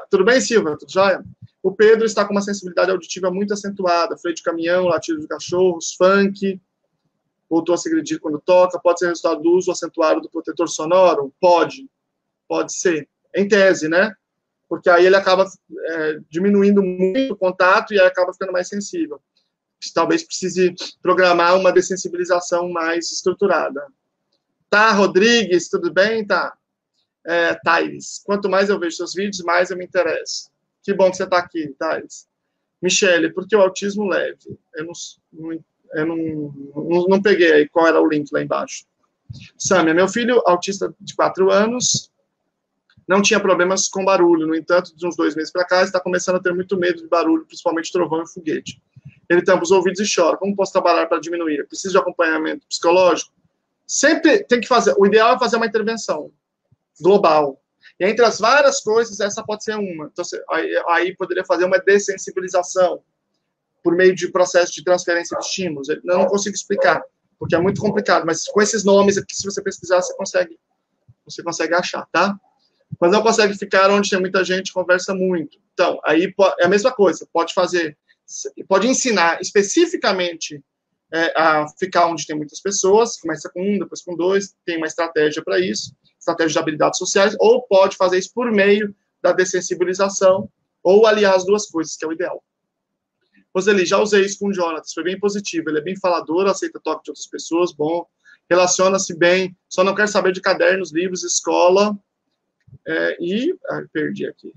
tudo bem, Silvia? Tudo jóia? O Pedro está com uma sensibilidade auditiva muito acentuada, freio de caminhão, latido de cachorros, funk, voltou a se agredir quando toca, pode ser resultado do uso acentuado do protetor sonoro? Pode ser, em tese, né? Porque aí ele acaba diminuindo muito o contato e aí acaba ficando mais sensível. Talvez precise programar uma dessensibilização mais estruturada. Tá, Rodrigues, tudo bem? Tá. Thales, quanto mais eu vejo seus vídeos, mais eu me interesso. Que bom que você está aqui, Thales. Michele, por que o autismo leve? Eu não peguei aí qual era o link lá embaixo. Sâmia, meu filho, autista de 4 anos, não tinha problemas com barulho. No entanto, de uns 2 meses para cá, está começando a ter muito medo de barulho, principalmente trovão e foguete. Ele tampa os ouvidos e chora. Como posso trabalhar para diminuir? Preciso de acompanhamento psicológico? Sempre tem que fazer. O ideal é fazer uma intervenção global. E entre as várias coisas, essa pode ser uma. Então, aí poderia fazer uma dessensibilização por meio de processo de transferência de estímulos. Eu não consigo explicar, porque é muito complicado, mas com esses nomes aqui, se você pesquisar, você consegue achar, tá? Mas não consegue ficar onde tem muita gente, conversa muito. Então, aí é a mesma coisa, pode ensinar especificamente a ficar onde tem muitas pessoas, começa com 1, depois com 2, tem uma estratégia para isso, estratégia de habilidades sociais, ou pode fazer isso por meio da dessensibilização, ou aliar as duas coisas, que é o ideal. Roseli, já usei isso com o Jonatas, foi bem positivo, ele é bem falador, aceita toque de outras pessoas, bom, relaciona-se bem, só não quer saber de cadernos, livros, escola, perdi aqui.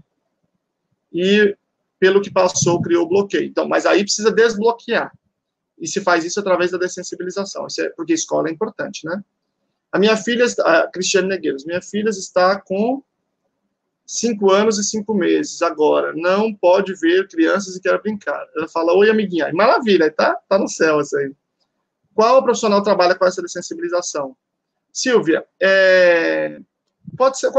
E, pelo que passou, criou bloqueio. Então, mas aí precisa desbloquear. E se faz isso através da dessensibilização, porque escola é importante, né? A minha filha, a Cristiane Negueiros, minha filha está com 5 anos e 5 meses agora, não pode ver crianças e quer brincar. Ela fala, oi, amiguinha. Maravilha, tá no céu isso aí. Qual profissional trabalha com essa dessensibilização? Silvia, pode ser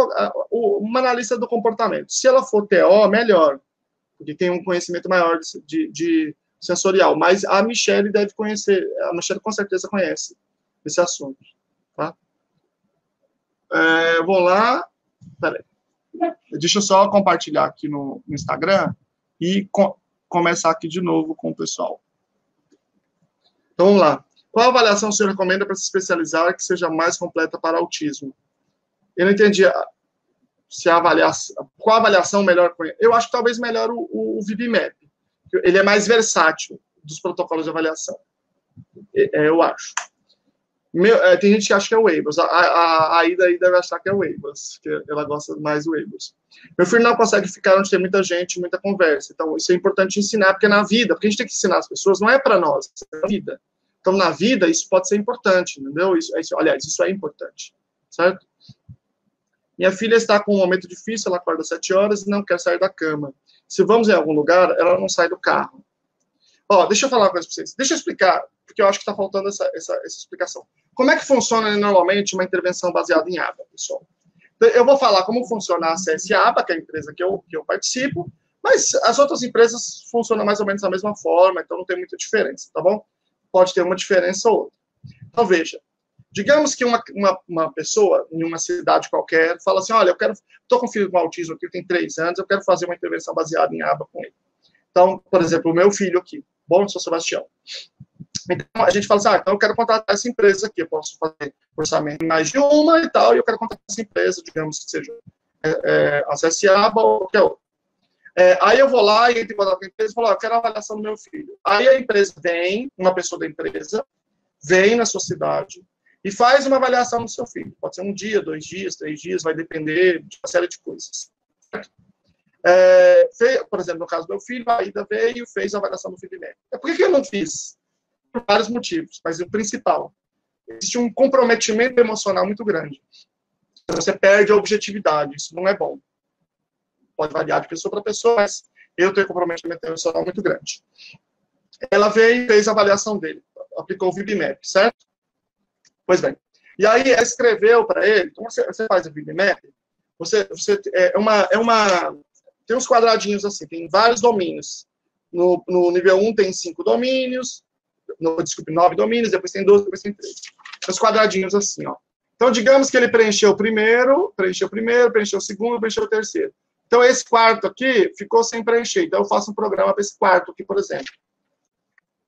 uma analista do comportamento. Se ela for TO, melhor, porque tem um conhecimento maior de sensorial. Mas a Michelle deve conhecer, a Michelle com certeza conhece esse assunto. Tá? Vou lá. Peraí. Deixa eu só compartilhar aqui no Instagram e começar aqui de novo com o pessoal. Então, vamos lá. Qual avaliação o senhor recomenda para se especializar que seja mais completa para autismo? Eu não entendi se a avaliação... Qual avaliação melhor? Eu acho que talvez melhor o VB-MAP. Ele é mais versátil dos protocolos de avaliação. Eu acho. Tem gente que acha que é o Weibels. A Aida aí deve achar que é o Weibels, que ela gosta mais do Weibels. Meu filho não consegue ficar onde tem muita gente, muita conversa. Então, isso é importante ensinar, porque na vida, porque a gente tem que ensinar as pessoas, não é para nós, é na vida. Então, na vida, isso pode ser importante, entendeu? Aliás, isso é importante, certo? Minha filha está com um momento difícil, ela acorda às 7 horas e não quer sair da cama. Se vamos em algum lugar, ela não sai do carro. Deixa eu falar uma coisa para vocês. Deixa eu explicar, porque eu acho que está faltando essa explicação. Como é que funciona, normalmente, uma intervenção baseada em aba, pessoal? Então, eu vou falar como funciona a CS-ABA, que é a empresa que eu participo, mas as outras empresas funcionam mais ou menos da mesma forma, então não tem muita diferença, tá bom? Pode ter uma diferença ou outra. Então, veja. Digamos que uma pessoa, em uma cidade qualquer, fala assim, olha, estou com um filho com autismo aqui, tem 3 anos, eu quero fazer uma intervenção baseada em aba com ele. Então, por exemplo, o meu filho aqui, bom, sou Sebastião. Então, a gente fala assim, então eu quero contratar essa empresa aqui, eu posso fazer orçamento em mais de uma e tal, e eu quero contratar essa empresa, digamos que seja a CSABA ou qualquer outra. Aí eu vou lá e entro em contato com a empresa e falo, eu quero a avaliação do meu filho. Aí a empresa vem, uma pessoa da empresa, vem na sua cidade, e faz uma avaliação do seu filho. Pode ser 1 dia, 2 dias, 3 dias, vai depender de uma série de coisas. Por exemplo, no caso do meu filho, a Ida veio e fez a avaliação do filho dele. Por que eu não fiz? Por vários motivos, mas o principal, existe um comprometimento emocional muito grande. Você perde a objetividade, isso não é bom. Pode variar de pessoa para pessoa, mas eu tenho um comprometimento emocional muito grande. Ela veio e fez a avaliação dele, aplicou o VB-MAP, certo? Pois bem. E aí, ela escreveu para ele, então você faz o VB-MAP, tem uns quadradinhos assim, tem vários domínios. No nível 1 tem 5 domínios, 9 domínios, depois tem 12, depois tem 13. Os quadradinhos assim, ó. Então, digamos que ele preencheu o primeiro, preencheu o segundo, preencheu o terceiro. Então, esse quarto aqui ficou sem preencher. Então, eu faço um programa para esse quarto aqui, por exemplo.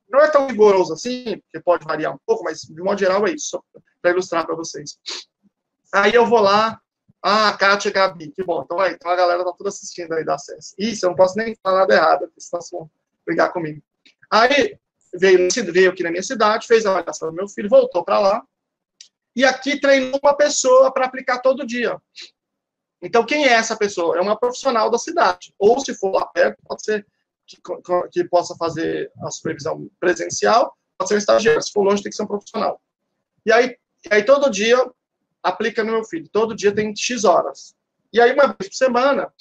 Não é tão rigoroso assim, porque pode variar um pouco, mas de modo geral é isso, só para ilustrar para vocês. Aí eu vou lá, Kátia e Gabi, que bom, então a galera tá tudo assistindo aí da acesso. Isso, eu não posso nem falar nada errado, porque senão vocês vão brigar comigo. Aí veio aqui na minha cidade, fez a avaliação do meu filho, voltou para lá, e aqui treinou uma pessoa para aplicar todo dia. Então, quem é essa pessoa? É uma profissional da cidade, ou se for lá perto, pode ser que possa fazer a supervisão presencial, pode ser um estagiário. Se for longe, tem que ser um profissional. E aí todo dia, aplica no meu filho. Todo dia tem X horas. E aí, uma vez por semana,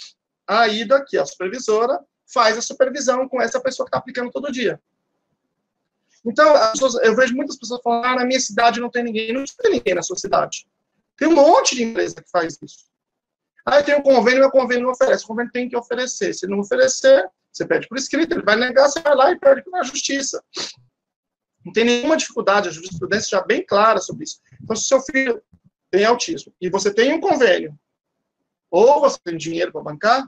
a Ida, que é a supervisora, faz a supervisão com essa pessoa que está aplicando todo dia. Então, eu vejo muitas pessoas falando, na minha cidade não tem ninguém. Não tem ninguém na sua cidade. Tem um monte de empresa que faz isso. Aí tem um convênio, meu convênio não oferece. O convênio tem que oferecer. Se não oferecer, você pede por escrito, ele vai negar, você vai lá e pede na justiça. Não tem nenhuma dificuldade, a jurisprudência já é bem clara sobre isso. Então, se seu filho tem autismo e você tem um convênio, ou você tem dinheiro para bancar,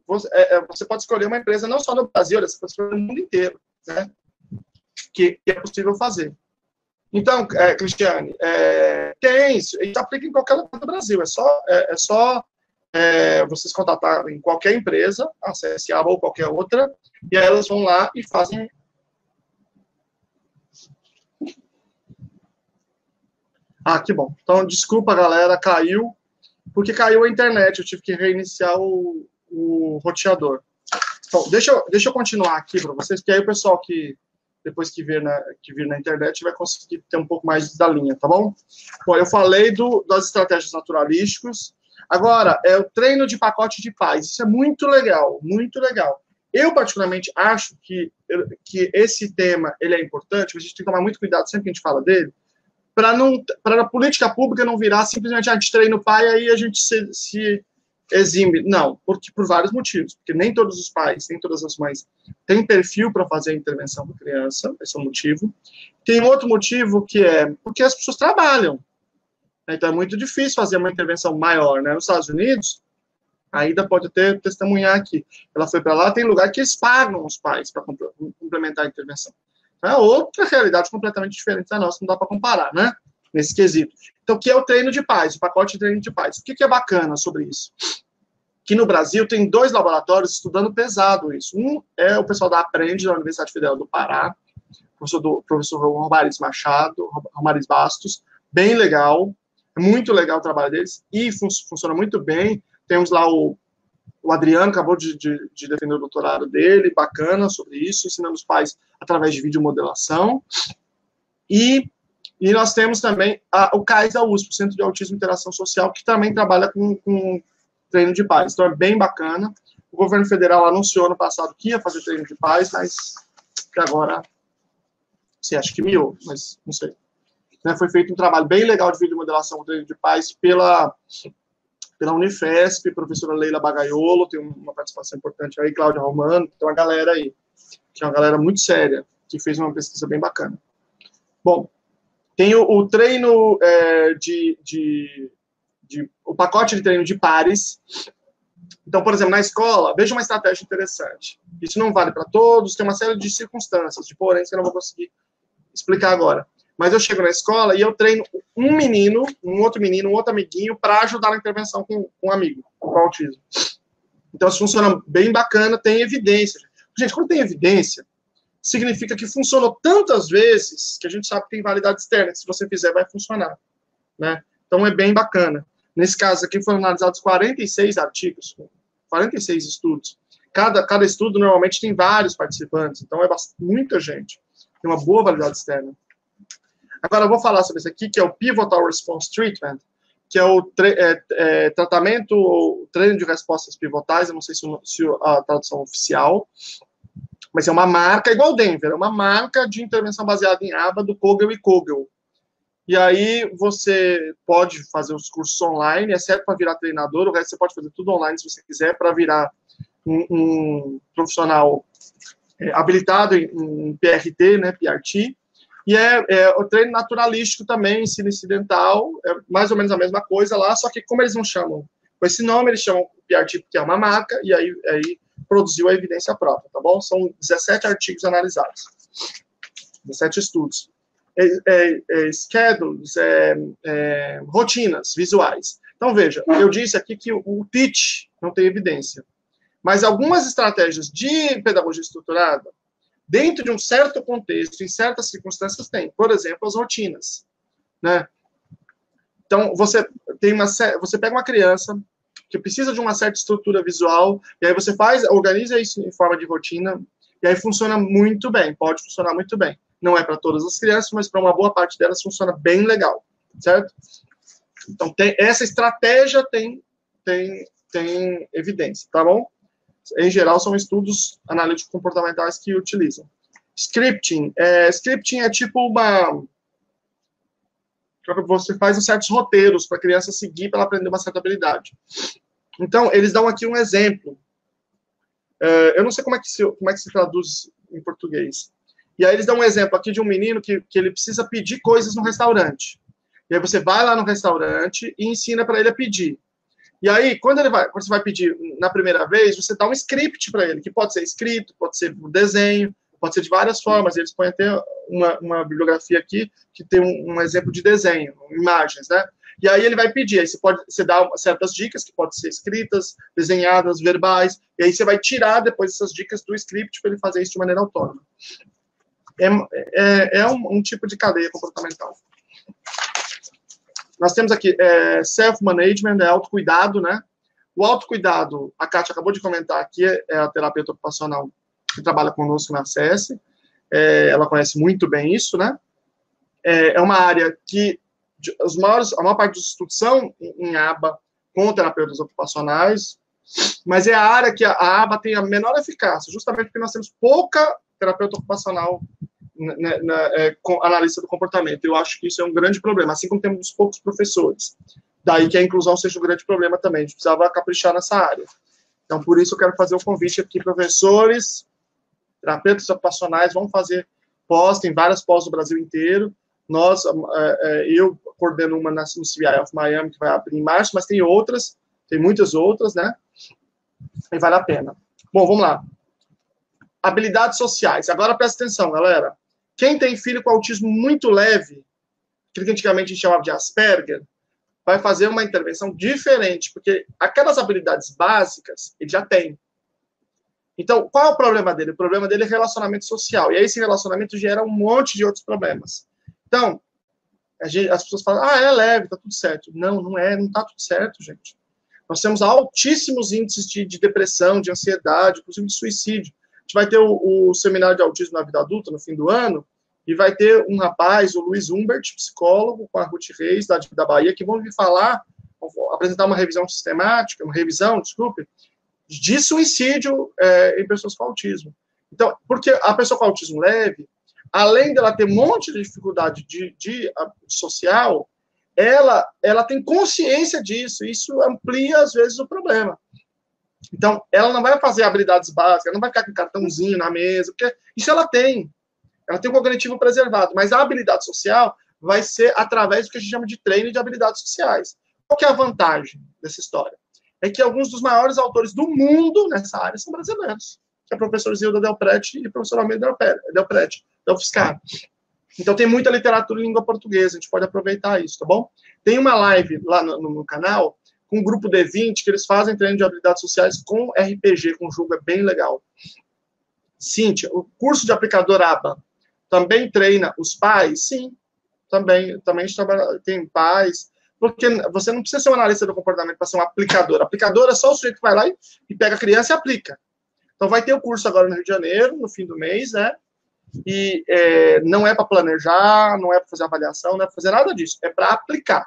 você pode escolher uma empresa não só no Brasil, você pode escolher no mundo inteiro, né? Que é possível fazer. Então, Cristiane, tem isso, a gente aplica em qualquer lugar do Brasil, é só vocês contatarem em qualquer empresa, a CSA ou qualquer outra, e aí elas vão lá e fazem. Que bom. Então, desculpa, galera, caiu, porque caiu a internet, eu tive que reiniciar o roteador. Então, deixa eu continuar aqui para vocês, porque aí o pessoal depois que vir na internet, vai conseguir ter um pouco mais da linha, tá bom? Bom, eu falei das estratégias naturalísticas. Agora, o treino de pacote de paz. Isso é muito legal, muito legal. Eu, particularmente, acho que esse tema ele é importante, mas a gente tem que tomar muito cuidado sempre que a gente fala dele, para a política pública não virar simplesmente a gente treina o pai, aí a gente se exime. Não, porque por vários motivos. Porque nem todos os pais, nem todas as mães têm perfil para fazer a intervenção da criança, esse é um motivo. Tem outro motivo que é porque as pessoas trabalham. Então é muito difícil fazer uma intervenção maior, né? Nos Estados Unidos, a Ida pode até testemunhar aqui. Ela foi para lá, tem lugar que eles pagam os pais para complementar a intervenção. Então é outra realidade completamente diferente da nossa, não dá para comparar, né? Nesse quesito. Então, o que é o treino de pais, o pacote de treino de pais? O que é bacana sobre isso? Que no Brasil tem 2 laboratórios estudando pesado isso. Um é o pessoal da Aprende, da Universidade Federal do Pará, professor Romariz Machado, Romariz Bastos, bem legal, muito legal o trabalho deles, e funciona muito bem. Temos lá o Adriano, acabou de defender o doutorado dele, bacana sobre isso, ensinando os pais através de videomodelação. E nós temos também o CAIS da USP, o Centro de Autismo e Interação Social, que também trabalha com treino de pais. Então, é bem bacana. O governo federal anunciou ano passado que ia fazer treino de pais, mas que agora, você acha que miou, mas não sei. Foi feito um trabalho bem legal de videomodelação com treino de pais pela Unifesp, professora Leila Bagaiolo, tem uma participação importante aí, Cláudia Romano, tem uma galera aí, que é uma galera muito séria, que fez uma pesquisa bem bacana. Bom, tem o treino o pacote de treino de pares. Então, por exemplo, na escola, veja uma estratégia interessante. Isso não vale para todos, tem uma série de circunstâncias, de porém, que eu não vou conseguir explicar agora. Mas eu chego na escola e eu treino um menino, um outro amiguinho, para ajudar na intervenção com um amigo, com autismo. Então, isso funciona bem bacana, tem evidência. Gente, quando tem evidência, significa que funcionou tantas vezes que a gente sabe que tem validade externa, que se você fizer, vai funcionar. Né? Então, é bem bacana. Nesse caso aqui, foram analisados 46 artigos, 46 estudos. Cada estudo, normalmente, tem vários participantes, então é muita gente. Tem uma boa validade externa. Agora, eu vou falar sobre isso aqui, que é o Pivotal Response Treatment, que é o tratamento ou treino de respostas pivotais, eu não sei se a tradução oficial, mas é uma marca, igual o Denver, é uma marca de intervenção baseada em aba do Kogel e Kogel. E aí você pode fazer os cursos online, exceto para virar treinador, o resto você pode fazer tudo online se você quiser, para virar um profissional habilitado em PRT, né, PRT. E o treino naturalístico também, ensino incidental, é mais ou menos a mesma coisa lá, só que como eles não chamam com esse nome, eles chamam PRT porque é uma marca, e aí produziu a evidência própria, tá bom? São 17 artigos analisados, 17 estudos. Schedules, rotinas visuais. Então, veja, eu disse aqui que o TEACH não tem evidência, mas algumas estratégias de pedagogia estruturada, dentro de um certo contexto, em certas circunstâncias, tem. Por exemplo, as rotinas. Né? Então, você pega uma criança que precisa de uma certa estrutura visual, e aí você organiza isso em forma de rotina, e aí funciona muito bem, pode funcionar muito bem. Não é para todas as crianças, mas para uma boa parte delas funciona bem legal, certo? Então, essa estratégia tem evidência, tá bom? Em geral, são estudos analíticos comportamentais que utilizam. Scripting. Scripting é tipo você faz certos roteiros para a criança seguir para ela aprender uma certa habilidade. Então, eles dão aqui um exemplo. Eu não sei como é que se traduz em português. E aí eles dão um exemplo aqui de um menino que ele precisa pedir coisas no restaurante. E aí você vai lá no restaurante e ensina para ele a pedir. E aí, quando você vai pedir na primeira vez, você dá um script para ele, que pode ser escrito, pode ser um desenho, pode ser de várias formas. Eles põem até uma bibliografia aqui que tem um exemplo de desenho, imagens, né? E aí ele vai pedir, aí você dá certas dicas que podem ser escritas, desenhadas, verbais, e aí você vai tirar depois essas dicas do script para ele fazer isso de maneira autônoma. É um tipo de cadeia comportamental. Nós temos aqui self-management, autocuidado, né? O autocuidado, a Kátia acabou de comentar aqui, é a terapeuta ocupacional que trabalha conosco na CS. Ela conhece muito bem isso, né? É uma área que a maior parte dos estudos são em aba com terapeutas ocupacionais, mas é a área que a aba tem a menor eficácia, justamente porque nós temos pouca terapeuta ocupacional com analista do comportamento. Eu acho que isso é um grande problema, assim como temos poucos professores. Daí que a inclusão seja um grande problema também. A gente precisava caprichar nessa área. Então, por isso eu quero fazer o convite aqui, professores, terapeutas ocupacionais, vão fazer pós, tem várias pós no Brasil inteiro. Eu coordeno uma no CBI of Miami, que vai abrir em março, mas tem outras, tem muitas outras, né? E vale a pena. Bom, vamos lá. Habilidades sociais. Agora presta atenção, galera. Quem tem filho com autismo muito leve, que antigamente a gente chamava de Asperger, vai fazer uma intervenção diferente, porque aquelas habilidades básicas ele já tem. Então, qual é o problema dele? O problema dele é relacionamento social. E aí esse relacionamento gera um monte de outros problemas. Então, as pessoas falam, é leve, tá tudo certo. Não, não tá tudo certo, gente. Nós temos altíssimos índices de depressão, de ansiedade, inclusive de suicídio. A gente vai ter o seminário de autismo na vida adulta no fim do ano, e vai ter um rapaz, o Luiz Humbert, psicólogo, com a Ruth Reis, da Bahia, que vão vir falar, vão apresentar uma revisão sistemática, de suicídio em pessoas com autismo. Então, porque a pessoa com autismo leve, além dela ter um monte de dificuldade social, ela tem consciência disso, e isso amplia, às vezes, o problema. Então, ela não vai fazer habilidades básicas, ela não vai ficar com um cartãozinho na mesa, porque isso ela tem um cognitivo preservado, mas a habilidade social vai ser através do que a gente chama de treino de habilidades sociais. Qual que é a vantagem dessa história? É que alguns dos maiores autores do mundo nessa área são brasileiros, que é o professor Zilda Delprete e o professor Almeida Delprete, Delfiscar. Então, tem muita literatura em língua portuguesa, a gente pode aproveitar isso, tá bom? Tem uma live lá no canal, com o grupo D20, que eles fazem treino de habilidades sociais com RPG, com jogo, é bem legal. Cíntia, o curso de aplicador ABA também treina os pais? Sim, também a gente tem pais, porque você não precisa ser um analista do comportamento para ser um aplicador. Aplicador é só o sujeito que vai lá e pega a criança e aplica. Então, vai ter o curso agora no Rio de Janeiro, no fim do mês, né? E não é para planejar, não é para fazer avaliação, não é para fazer nada disso, é para aplicar.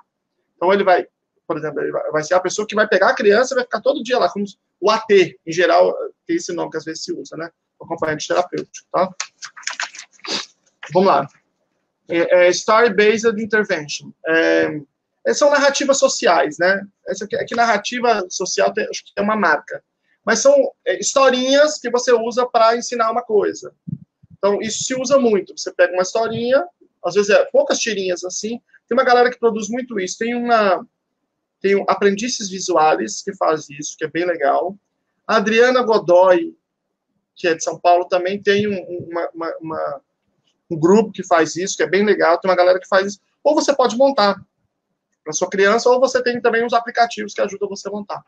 Então, ele vai, por exemplo, ele vai ser a pessoa que vai pegar a criança e vai ficar todo dia lá, como o AT, em geral, tem esse nome que às vezes se usa, né? O acompanhante terapêutico, tá? Vamos lá. Story-based intervention. São narrativas sociais, né? Aqui narrativa social acho que é uma marca. Mas são historinhas que você usa para ensinar uma coisa. Então, isso se usa muito. Você pega uma historinha, às vezes poucas tirinhas assim. Tem uma galera que produz muito isso. Tem Aprendizes Visuais que faz isso, que é bem legal. A Adriana Godoy, que é de São Paulo, também tem um grupo que faz isso, que é bem legal. Tem uma galera que faz isso. Ou você pode montar para sua criança, ou você tem também uns aplicativos que ajudam você a montar.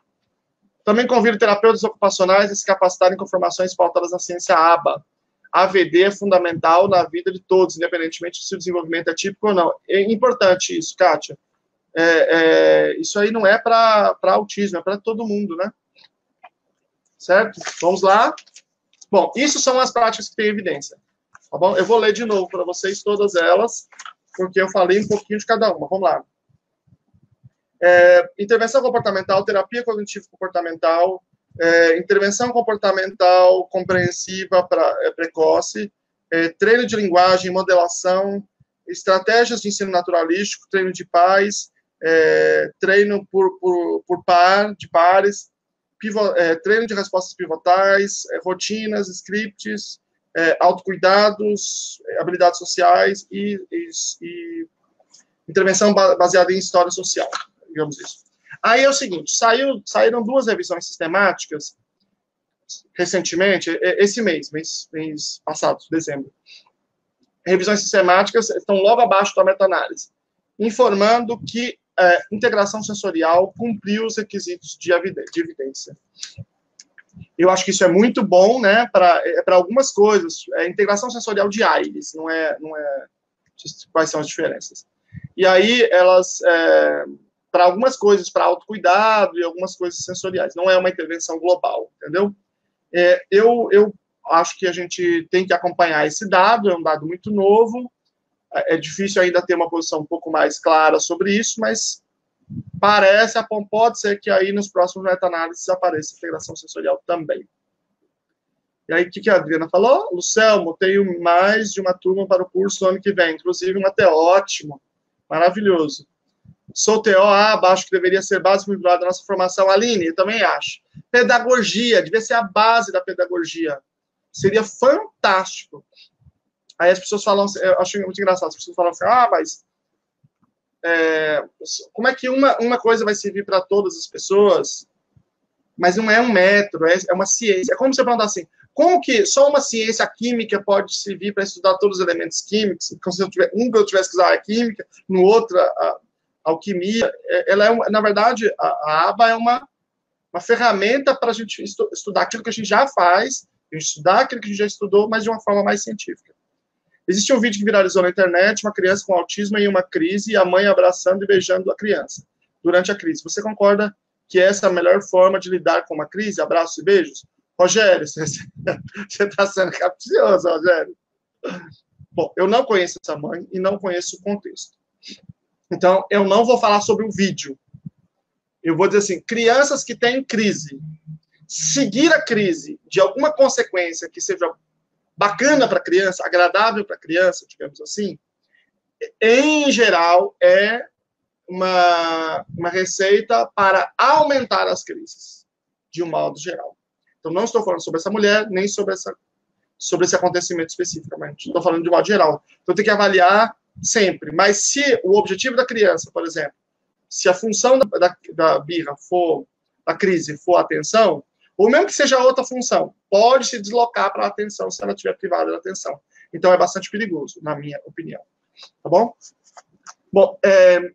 Também convido terapeutas ocupacionais a se capacitarem com formações pautadas na ciência ABA. AVD é fundamental na vida de todos, independentemente se o desenvolvimento é típico ou não. É importante isso, Kátia. Isso aí não é para autismo, é para todo mundo, né? Certo? Vamos lá. Bom, isso são as práticas que têm evidência. Tá bom? Eu vou ler de novo para vocês todas elas, porque eu falei um pouquinho de cada uma. Vamos lá. Intervenção comportamental, terapia cognitivo-comportamental, intervenção comportamental compreensiva precoce, treino de linguagem, modelação, estratégias de ensino naturalístico, treino de pais, treino por par, de pares, treino de respostas pivotais, rotinas, scripts, autocuidados, habilidades sociais e intervenção baseada em história social, digamos isso. Aí é o seguinte, saíram 2 revisões sistemáticas recentemente, esse mês passado, dezembro. Revisões sistemáticas estão logo abaixo da meta-análise, informando que integração sensorial cumpriu os requisitos de evidência. Eu acho que isso é muito bom, né, para algumas coisas. Integração sensorial de AIRES, não é quais são as diferenças. E aí, elas, para algumas coisas, para autocuidado e algumas coisas sensoriais, não é uma intervenção global, entendeu? Eu acho que a gente tem que acompanhar esse dado, é um dado muito novo, é difícil ainda ter uma posição um pouco mais clara sobre isso, mas pode ser que aí nos próximos meta-análises apareça integração sensorial também. E aí, o que a Adriana falou? Lucelmo, tenho mais de uma turma para o curso no ano que vem, inclusive uma TO, ótimo, maravilhoso. Sou TO, acho que deveria ser base vinculada da nossa formação. Aline, eu também acho. Pedagogia, devia ser a base da pedagogia. Seria fantástico. Aí as pessoas falam, eu acho muito engraçado, as pessoas falam assim, mas como é que uma coisa vai servir para todas as pessoas, mas não é um método, é uma ciência. É como você perguntar assim, como que só uma ciência química pode servir para estudar todos os elementos químicos? Como se eu tivesse que usar a química, no outro a alquimia. Ela na verdade, a aba é uma ferramenta para a gente estudar aquilo que a gente já faz, a gente estudar aquilo que a gente já estudou, mas de uma forma mais científica. Existe um vídeo que viralizou na internet, uma criança com autismo em uma crise e a mãe abraçando e beijando a criança durante a crise. Você concorda que essa é a melhor forma de lidar com uma crise? Abraços e beijos? Rogério, você está sendo capcioso, Rogério. Bom, eu não conheço essa mãe e não conheço o contexto. Então, eu não vou falar sobre o vídeo. Eu vou dizer assim, crianças que têm crise, seguir a crise de alguma consequência que seja bacana para a criança, agradável para a criança, digamos assim, em geral, é uma receita para aumentar as crises, de um modo geral. Então, não estou falando sobre essa mulher, nem sobre esse acontecimento especificamente. Estou falando de modo geral. Então, tem que avaliar sempre. Mas se o objetivo da criança, por exemplo, se a função da birra for, a crise for a atenção, ou mesmo que seja outra função, pode se deslocar para a atenção se ela estiver privada da atenção. Então, é bastante perigoso, na minha opinião. Tá bom? Bom,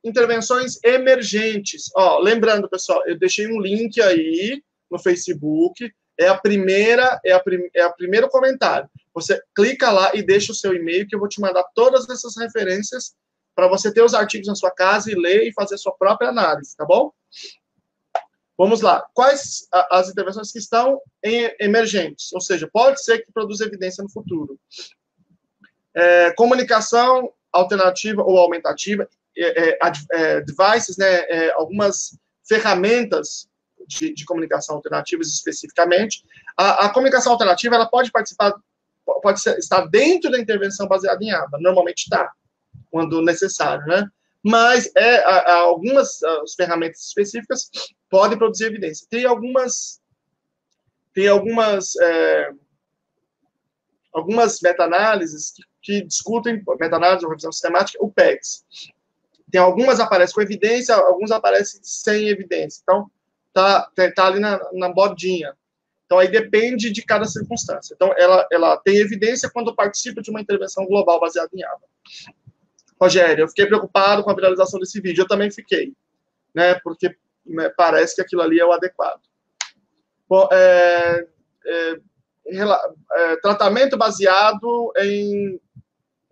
intervenções emergentes. Lembrando, pessoal, eu deixei um link aí no Facebook. É o primeiro comentário. Você clica lá e deixa o seu e-mail, que eu vou te mandar todas essas referências para você ter os artigos na sua casa e ler e fazer a sua própria análise, tá bom? Vamos lá. Quais as intervenções que estão emergentes? Ou seja, pode ser que produza evidência no futuro. Comunicação alternativa ou aumentativa, devices, né, algumas ferramentas de comunicação alternativas especificamente. A comunicação alternativa, ela pode participar, estar dentro da intervenção baseada em aba. Normalmente está, quando necessário, né? Mas algumas ferramentas específicas podem produzir evidência. Tem algumas meta-análises que discutem, meta-análise ou revisão sistemática, o PEGS. Tem algumas aparecem com evidência, algumas aparecem sem evidência. Então, tá ali na bodinha. Então, aí depende de cada circunstância. Então, ela tem evidência quando participa de uma intervenção global baseada em aba. Rogério, eu fiquei preocupado com a viralização desse vídeo. Eu também fiquei, né? Porque parece que aquilo ali é o adequado. Bom, tratamento baseado em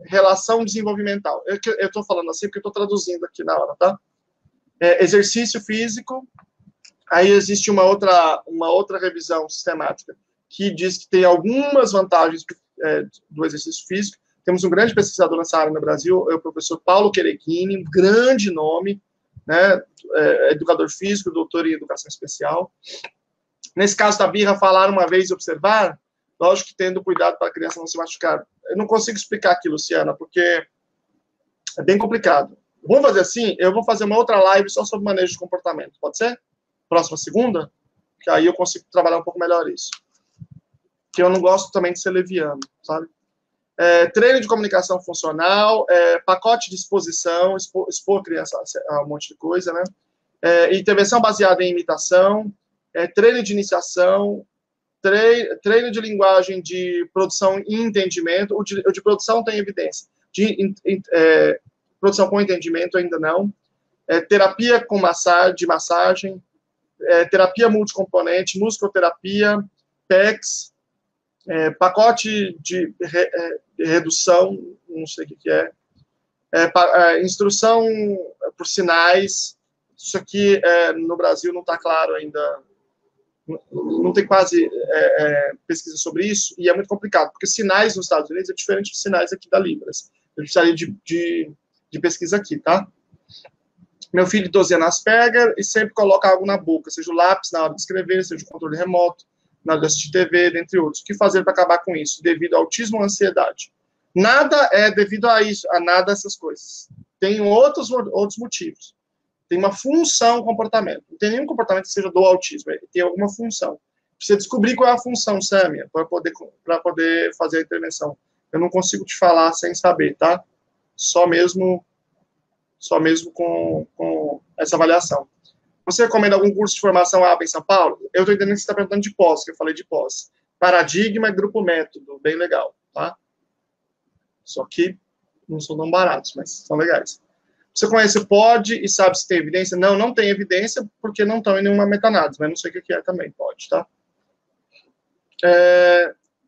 relação desenvolvimental. Eu estou falando assim porque eu estou traduzindo aqui na hora, tá? Exercício físico. Aí existe uma outra revisão sistemática que diz que tem algumas vantagens do exercício físico. Temos um grande pesquisador nessa área no Brasil, é o professor Paulo Querequini, um grande nome, né? Educador físico, doutor em educação especial. Nesse caso da birra, falar uma vez e observar, lógico que tendo cuidado para a criança não se machucar. Eu não consigo explicar aqui, Luciana, porque é bem complicado. Vamos fazer assim, eu vou fazer uma outra live só sobre manejo de comportamento, pode ser? Próxima segunda? Que aí eu consigo trabalhar um pouco melhor isso. Que eu não gosto também de ser leviano, sabe? Treino de comunicação funcional, pacote de exposição, expor a criança a um monte de coisa, né? Intervenção baseada em imitação, treino de iniciação, treino de linguagem de produção e entendimento. O de produção tem evidência. Produção com entendimento ainda não. Terapia com massagem, terapia multicomponente, musicoterapia, PECs, pacote de redução, não sei o que é, instrução por sinais. Isso aqui no Brasil não está claro ainda, não tem quase pesquisa sobre isso, e é muito complicado, porque sinais nos Estados Unidos é diferente dos sinais aqui da Libras. Eu precisaria de pesquisa aqui, tá? Meu filho de 12 anos pega e sempre coloca algo na boca, seja o lápis na hora de escrever, seja o controle remoto, na hora de assistir TV, dentre outros. O que fazer para acabar com isso? Devido ao autismo ou ansiedade? Nada é devido a isso, a nada dessas coisas. Tem outros motivos. Tem uma função comportamento. Não tem nenhum comportamento que seja do autismo. Ele tem alguma função. Precisa descobrir qual é a função, Sâmia, para poder fazer a intervenção. Eu não consigo te falar sem saber, tá? Só mesmo com essa avaliação. Você recomenda algum curso de formação ABA em São Paulo? Eu estou entendendo que você está perguntando de pós, que eu falei de pós. Paradigma e grupo método, bem legal, tá? Só que não são tão baratos, mas são legais. Você conhece o POD e sabe se tem evidência? Não, não tem evidência, porque não estão em nenhuma meta-análise, mas não sei o que é também, POD, tá?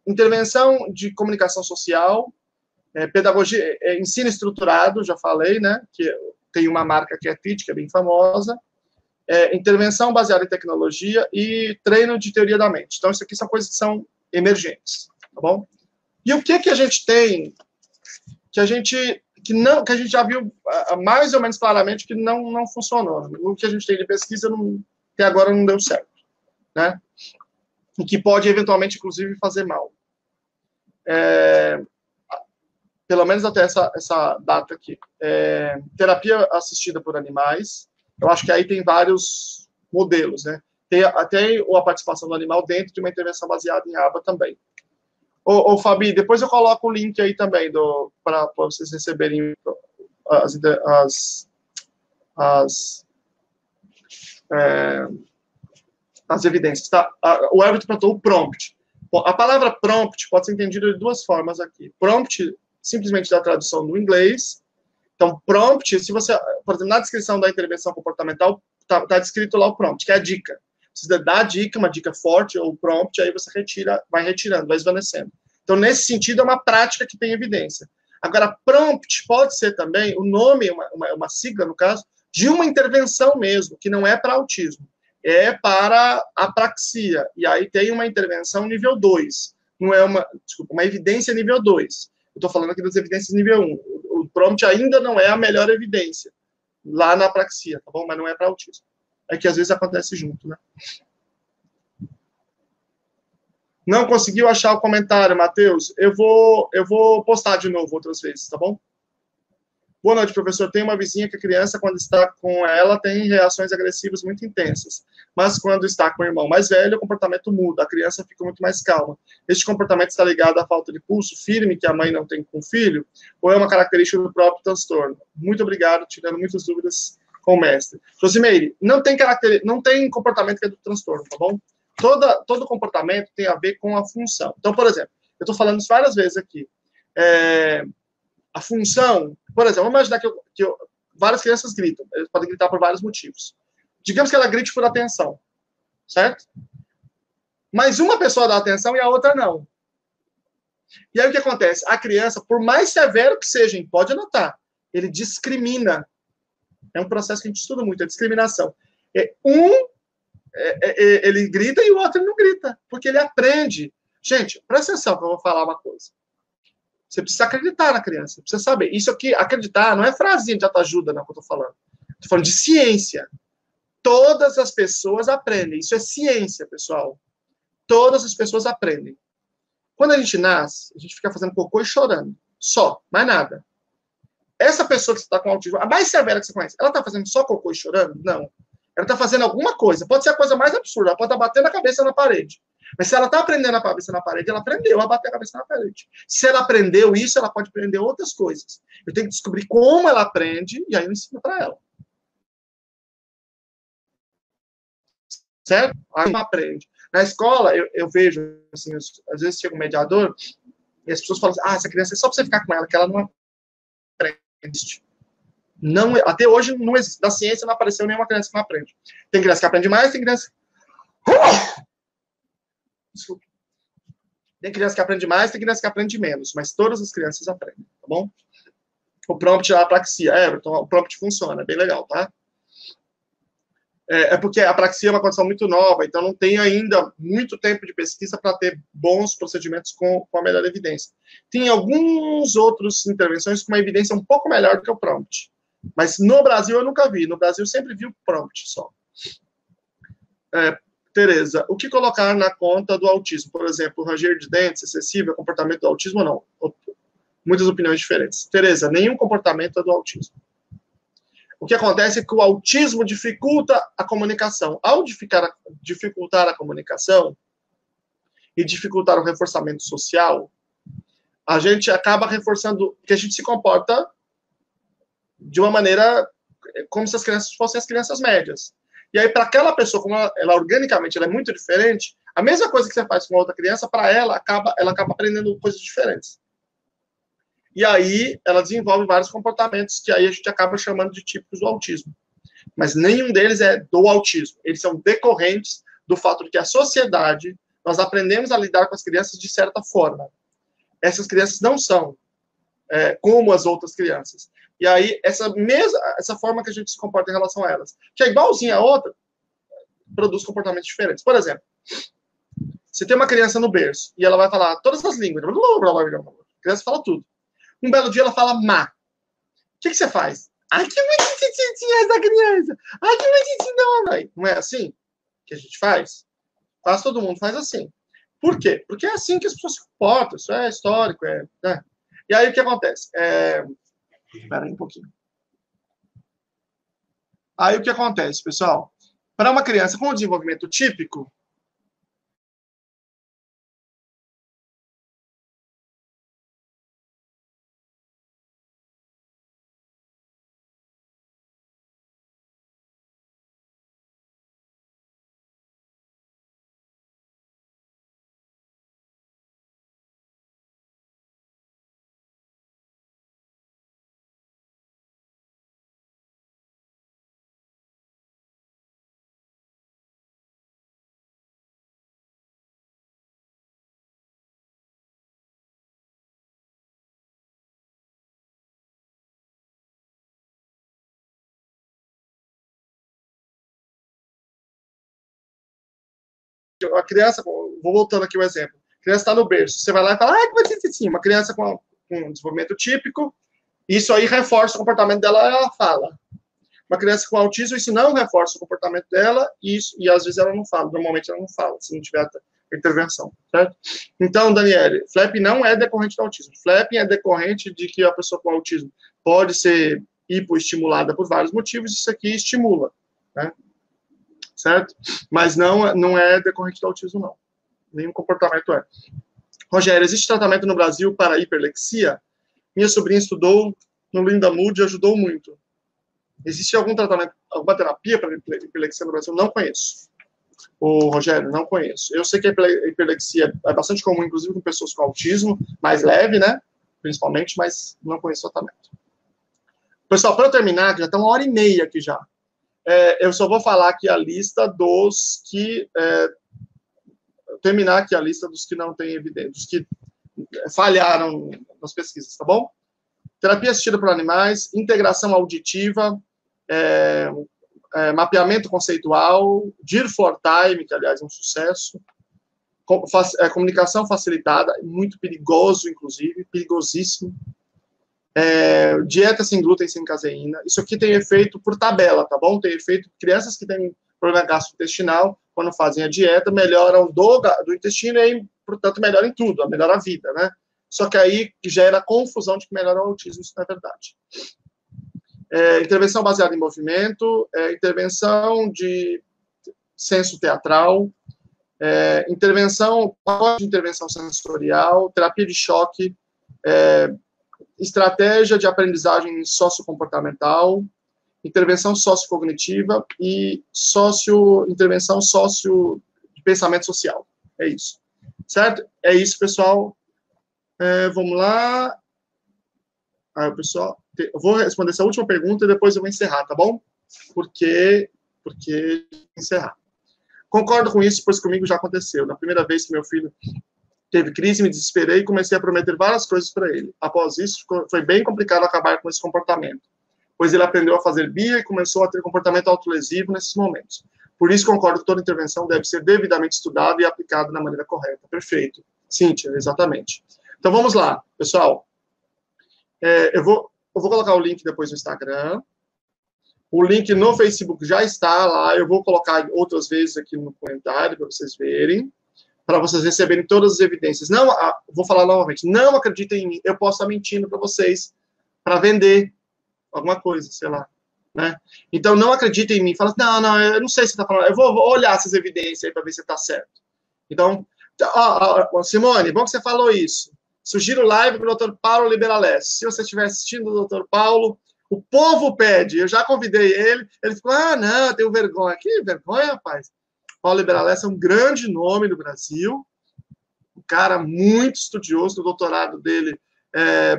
Intervenção de comunicação social, pedagogia, ensino estruturado, já falei, né? Que tem uma marca que é TIT, que é bem famosa. Intervenção baseada em tecnologia e treino de teoria da mente. Então, isso aqui são coisas que são emergentes, tá bom? E o que a gente tem que a gente já viu mais ou menos claramente que não funcionou. O que a gente tem de pesquisa até agora não deu certo, né? E que pode eventualmente, inclusive, fazer mal. Pelo menos até essa data aqui. Terapia assistida por animais. Eu acho que aí tem vários modelos, né? Tem até a participação do animal dentro de uma intervenção baseada em ABA também. Ô, Fabi, depois eu coloco o link aí também para vocês receberem as evidências, tá? O Everton perguntou o prompt. Bom, a palavra prompt pode ser entendida de duas formas aqui. Prompt, simplesmente da tradução do inglês. Então, prompt, se você, por exemplo, na descrição da intervenção comportamental, tá descrito lá o prompt, que é a dica. Você dá a dica, uma dica forte, ou prompt, aí você vai retirando, vai esvanecendo. Então, nesse sentido, é uma prática que tem evidência. Agora, prompt pode ser também, o nome, uma sigla, no caso, de uma intervenção mesmo, que não é para autismo, é para apraxia. E aí tem uma intervenção nível 2, não é uma evidência nível 2. Eu estou falando aqui das evidências nível 1. O prompt ainda não é a melhor evidência lá na apraxia, tá bom? Mas não é para autismo. É que às vezes acontece junto, né? Não conseguiu achar o comentário, Matheus? Eu vou postar de novo outras vezes, tá bom? Boa noite, professor. Tem uma vizinha que a criança, quando está com ela, tem reações agressivas muito intensas. Mas quando está com o irmão mais velho, o comportamento muda. A criança fica muito mais calma. Este comportamento está ligado à falta de pulso firme que a mãe não tem com o filho? Ou é uma característica do próprio transtorno? Muito obrigado, tirando muitas dúvidas com o mestre. Josimeire, não tem comportamento que é do transtorno, tá bom? Todo comportamento tem a ver com a função. Então, por exemplo, eu estou falando isso várias vezes aqui. A função, por exemplo, vamos imaginar que várias crianças gritam. Eles podem gritar por vários motivos. Digamos que ela grite por atenção, certo? Mas uma pessoa dá atenção e a outra não. E aí o que acontece? A criança, por mais severo que seja, pode anotar, ele discrimina. É um processo que a gente estuda muito, a discriminação. Ele grita e o outro não grita, porque ele aprende. Gente, presta atenção que eu vou falar uma coisa. Você precisa acreditar na criança, precisa saber. Isso aqui, acreditar, não é frasinha de autoajuda, não, que eu estou falando. Estou falando de ciência. Todas as pessoas aprendem. Isso é ciência, pessoal. Todas as pessoas aprendem. Quando a gente nasce, a gente fica fazendo cocô e chorando. Só, mais nada. Essa pessoa que está com autismo, a mais severa que você conhece, ela está fazendo só cocô e chorando? Não. Ela está fazendo alguma coisa. Pode ser a coisa mais absurda. Ela pode estar batendo a cabeça na parede. Mas se ela está aprendendo a cabeça na parede, ela aprendeu a bater a cabeça na parede. Se ela aprendeu isso, ela pode aprender outras coisas. Eu tenho que descobrir como ela aprende e aí eu ensino para ela. Certo? Aí ela aprende. Na escola, eu vejo, assim, às vezes chega um mediador e as pessoas falam assim, essa criança é só para você ficar com ela, que ela não aprende. Não, até hoje, não existe. Na ciência não apareceu nenhuma criança que não aprende. Tem criança que aprende mais, tem criança... Desculpa. Tem criança que aprende mais, tem criança que aprende menos, mas todas as crianças aprendem, tá bom? O prompt é a apraxia. Everton, o prompt funciona, é bem legal, tá? Porque a apraxia é uma condição muito nova, então não tem ainda muito tempo de pesquisa para ter bons procedimentos com a melhor evidência. Tem alguns outros intervenções com uma evidência um pouco melhor do que o prompt. Mas no Brasil eu nunca vi. No Brasil eu sempre vi o prompt só. Tereza, o que colocar na conta do autismo? Por exemplo, ranger de dentes excessivo é comportamento do autismo ou não? Muitas opiniões diferentes. Tereza, nenhum comportamento é do autismo. O que acontece é que o autismo dificulta a comunicação. Ao dificultar a comunicação e dificultar o reforçamento social, a gente acaba reforçando que a gente se comporta de uma maneira como se as crianças fossem as crianças médias. E aí, para aquela pessoa, como ela organicamente ela é muito diferente, a mesma coisa que você faz com a outra criança, para ela acaba aprendendo coisas diferentes. E aí, ela desenvolve vários comportamentos que aí a gente acaba chamando de típicos do autismo. Mas nenhum deles é do autismo. Eles são decorrentes do fato de que a sociedade, nós aprendemos a lidar com as crianças de certa forma. Essas crianças não são como as outras crianças. E aí, essa forma que a gente se comporta em relação a elas, que é igualzinha a outra, produz comportamentos diferentes. Por exemplo, você tem uma criança no berço e ela vai falar todas as línguas. A criança fala tudo. Um belo dia ela fala má. O que você faz? Ai, que bonitinha essa criança. Ai, que bonitinha, não, mãe. Não é assim que a gente faz? Quase todo mundo faz assim. Por quê? Porque é assim que as pessoas se comportam. Isso é histórico. Né? E aí, o que acontece? Espera aí um pouquinho. Aí, o que acontece, pessoal? Para uma criança com desenvolvimento típico, a criança, vou voltando aqui o exemplo, a criança está no berço, você vai lá e fala, que vai ser assim, uma criança com desenvolvimento típico, isso aí reforça o comportamento dela, ela fala. Uma criança com autismo, isso não reforça o comportamento dela, e às vezes ela não fala, normalmente ela não fala, se não tiver intervenção, certo? Então, Daniele, flapping não é decorrente do autismo. Flapping é decorrente de que a pessoa com autismo pode ser hipoestimulada por vários motivos, isso aqui estimula, né? Certo? Mas não é decorrente do autismo, não. Nenhum comportamento é. Rogério, existe tratamento no Brasil para hiperlexia? Minha sobrinha estudou no Linda Mood e ajudou muito. Existe algum tratamento, alguma terapia para hiperlexia no Brasil? Não conheço. Ô, Rogério, não conheço. Eu sei que a hiperlexia é bastante comum, inclusive com pessoas com autismo, mais leve, né? Principalmente, mas não conheço tratamento. Pessoal, para eu terminar, que já está 1h30 aqui já, eu só vou falar aqui a lista dos que... terminar aqui a lista dos que não têm evidência, dos que falharam nas pesquisas, tá bom? Terapia assistida por animais, integração auditiva, mapeamento conceitual, DIR for Time, que, aliás, é um sucesso, comunicação facilitada, muito perigoso, inclusive, perigosíssimo, dieta sem glúten, sem caseína, isso aqui tem efeito por tabela, tá bom? Tem efeito, crianças que têm problema gastrointestinal, quando fazem a dieta, melhoram do intestino e, portanto, melhoram em tudo, melhora a vida, né? Só que aí gera confusão de que melhora o autismo, isso não é verdade. Intervenção baseada em movimento, intervenção de senso teatral, intervenção sensorial, terapia de choque, estratégia de aprendizagem sociocomportamental, intervenção sociocognitiva e intervenção de pensamento social. É isso. Certo? É isso, pessoal. Vamos lá. Pessoal, eu vou responder essa última pergunta e depois eu vou encerrar, tá bom? Porque encerrar. Concordo com isso, pois comigo já aconteceu. Na primeira vez que meu filho teve crise, me desesperei e comecei a prometer várias coisas para ele. Após isso, foi bem complicado acabar com esse comportamento, pois ele aprendeu a fazer birra e começou a ter comportamento autolesivo nesses momentos. Por isso, concordo que toda intervenção deve ser devidamente estudada e aplicada da maneira correta. Perfeito. Cíntia, exatamente. Então, vamos lá, pessoal. Eu vou colocar o link depois no Instagram. O link no Facebook já está lá. Eu vou colocar outras vezes aqui no comentário para vocês verem, para vocês receberem todas as evidências. Não, vou falar novamente, não acreditem em mim. Eu posso estar mentindo para vocês, para vender alguma coisa, sei lá. Né? Então, não acreditem em mim. Fala assim, não, eu não sei se você está falando. Eu vou olhar essas evidências aí para ver se está certo. Então, Simone, bom que você falou isso. Sugiro live para o Dr. Paulo Liberales. Se você estiver assistindo o Dr. Paulo, o povo pede. Eu já convidei ele. Ele falou, não, eu tenho vergonha. Que vergonha, rapaz. Paulo Liberales é um grande nome no Brasil. Um cara muito estudioso. No doutorado dele,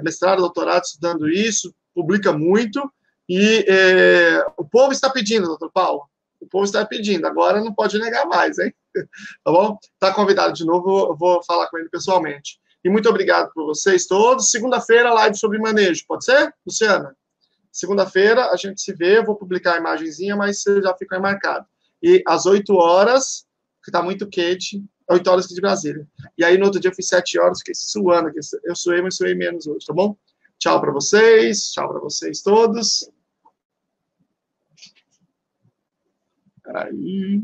mestrado, doutorado, estudando isso. Publica muito. E o povo está pedindo, doutor Paulo. O povo está pedindo. Agora não pode negar mais, hein? Tá bom? Está convidado de novo. Eu vou falar com ele pessoalmente. E muito obrigado por vocês todos. Segunda-feira, live sobre manejo. Pode ser, Luciana? Segunda-feira, a gente se vê. Eu vou publicar a imagenzinha, mas você já fica aí marcado. E às 8 horas, que está muito quente, 8 horas aqui de Brasília. E aí, no outro dia, eu fiz 7 horas, fiquei suando aqui. Eu suei, mas suei menos hoje, tá bom? Tchau para vocês. Tchau para vocês todos. Peraí.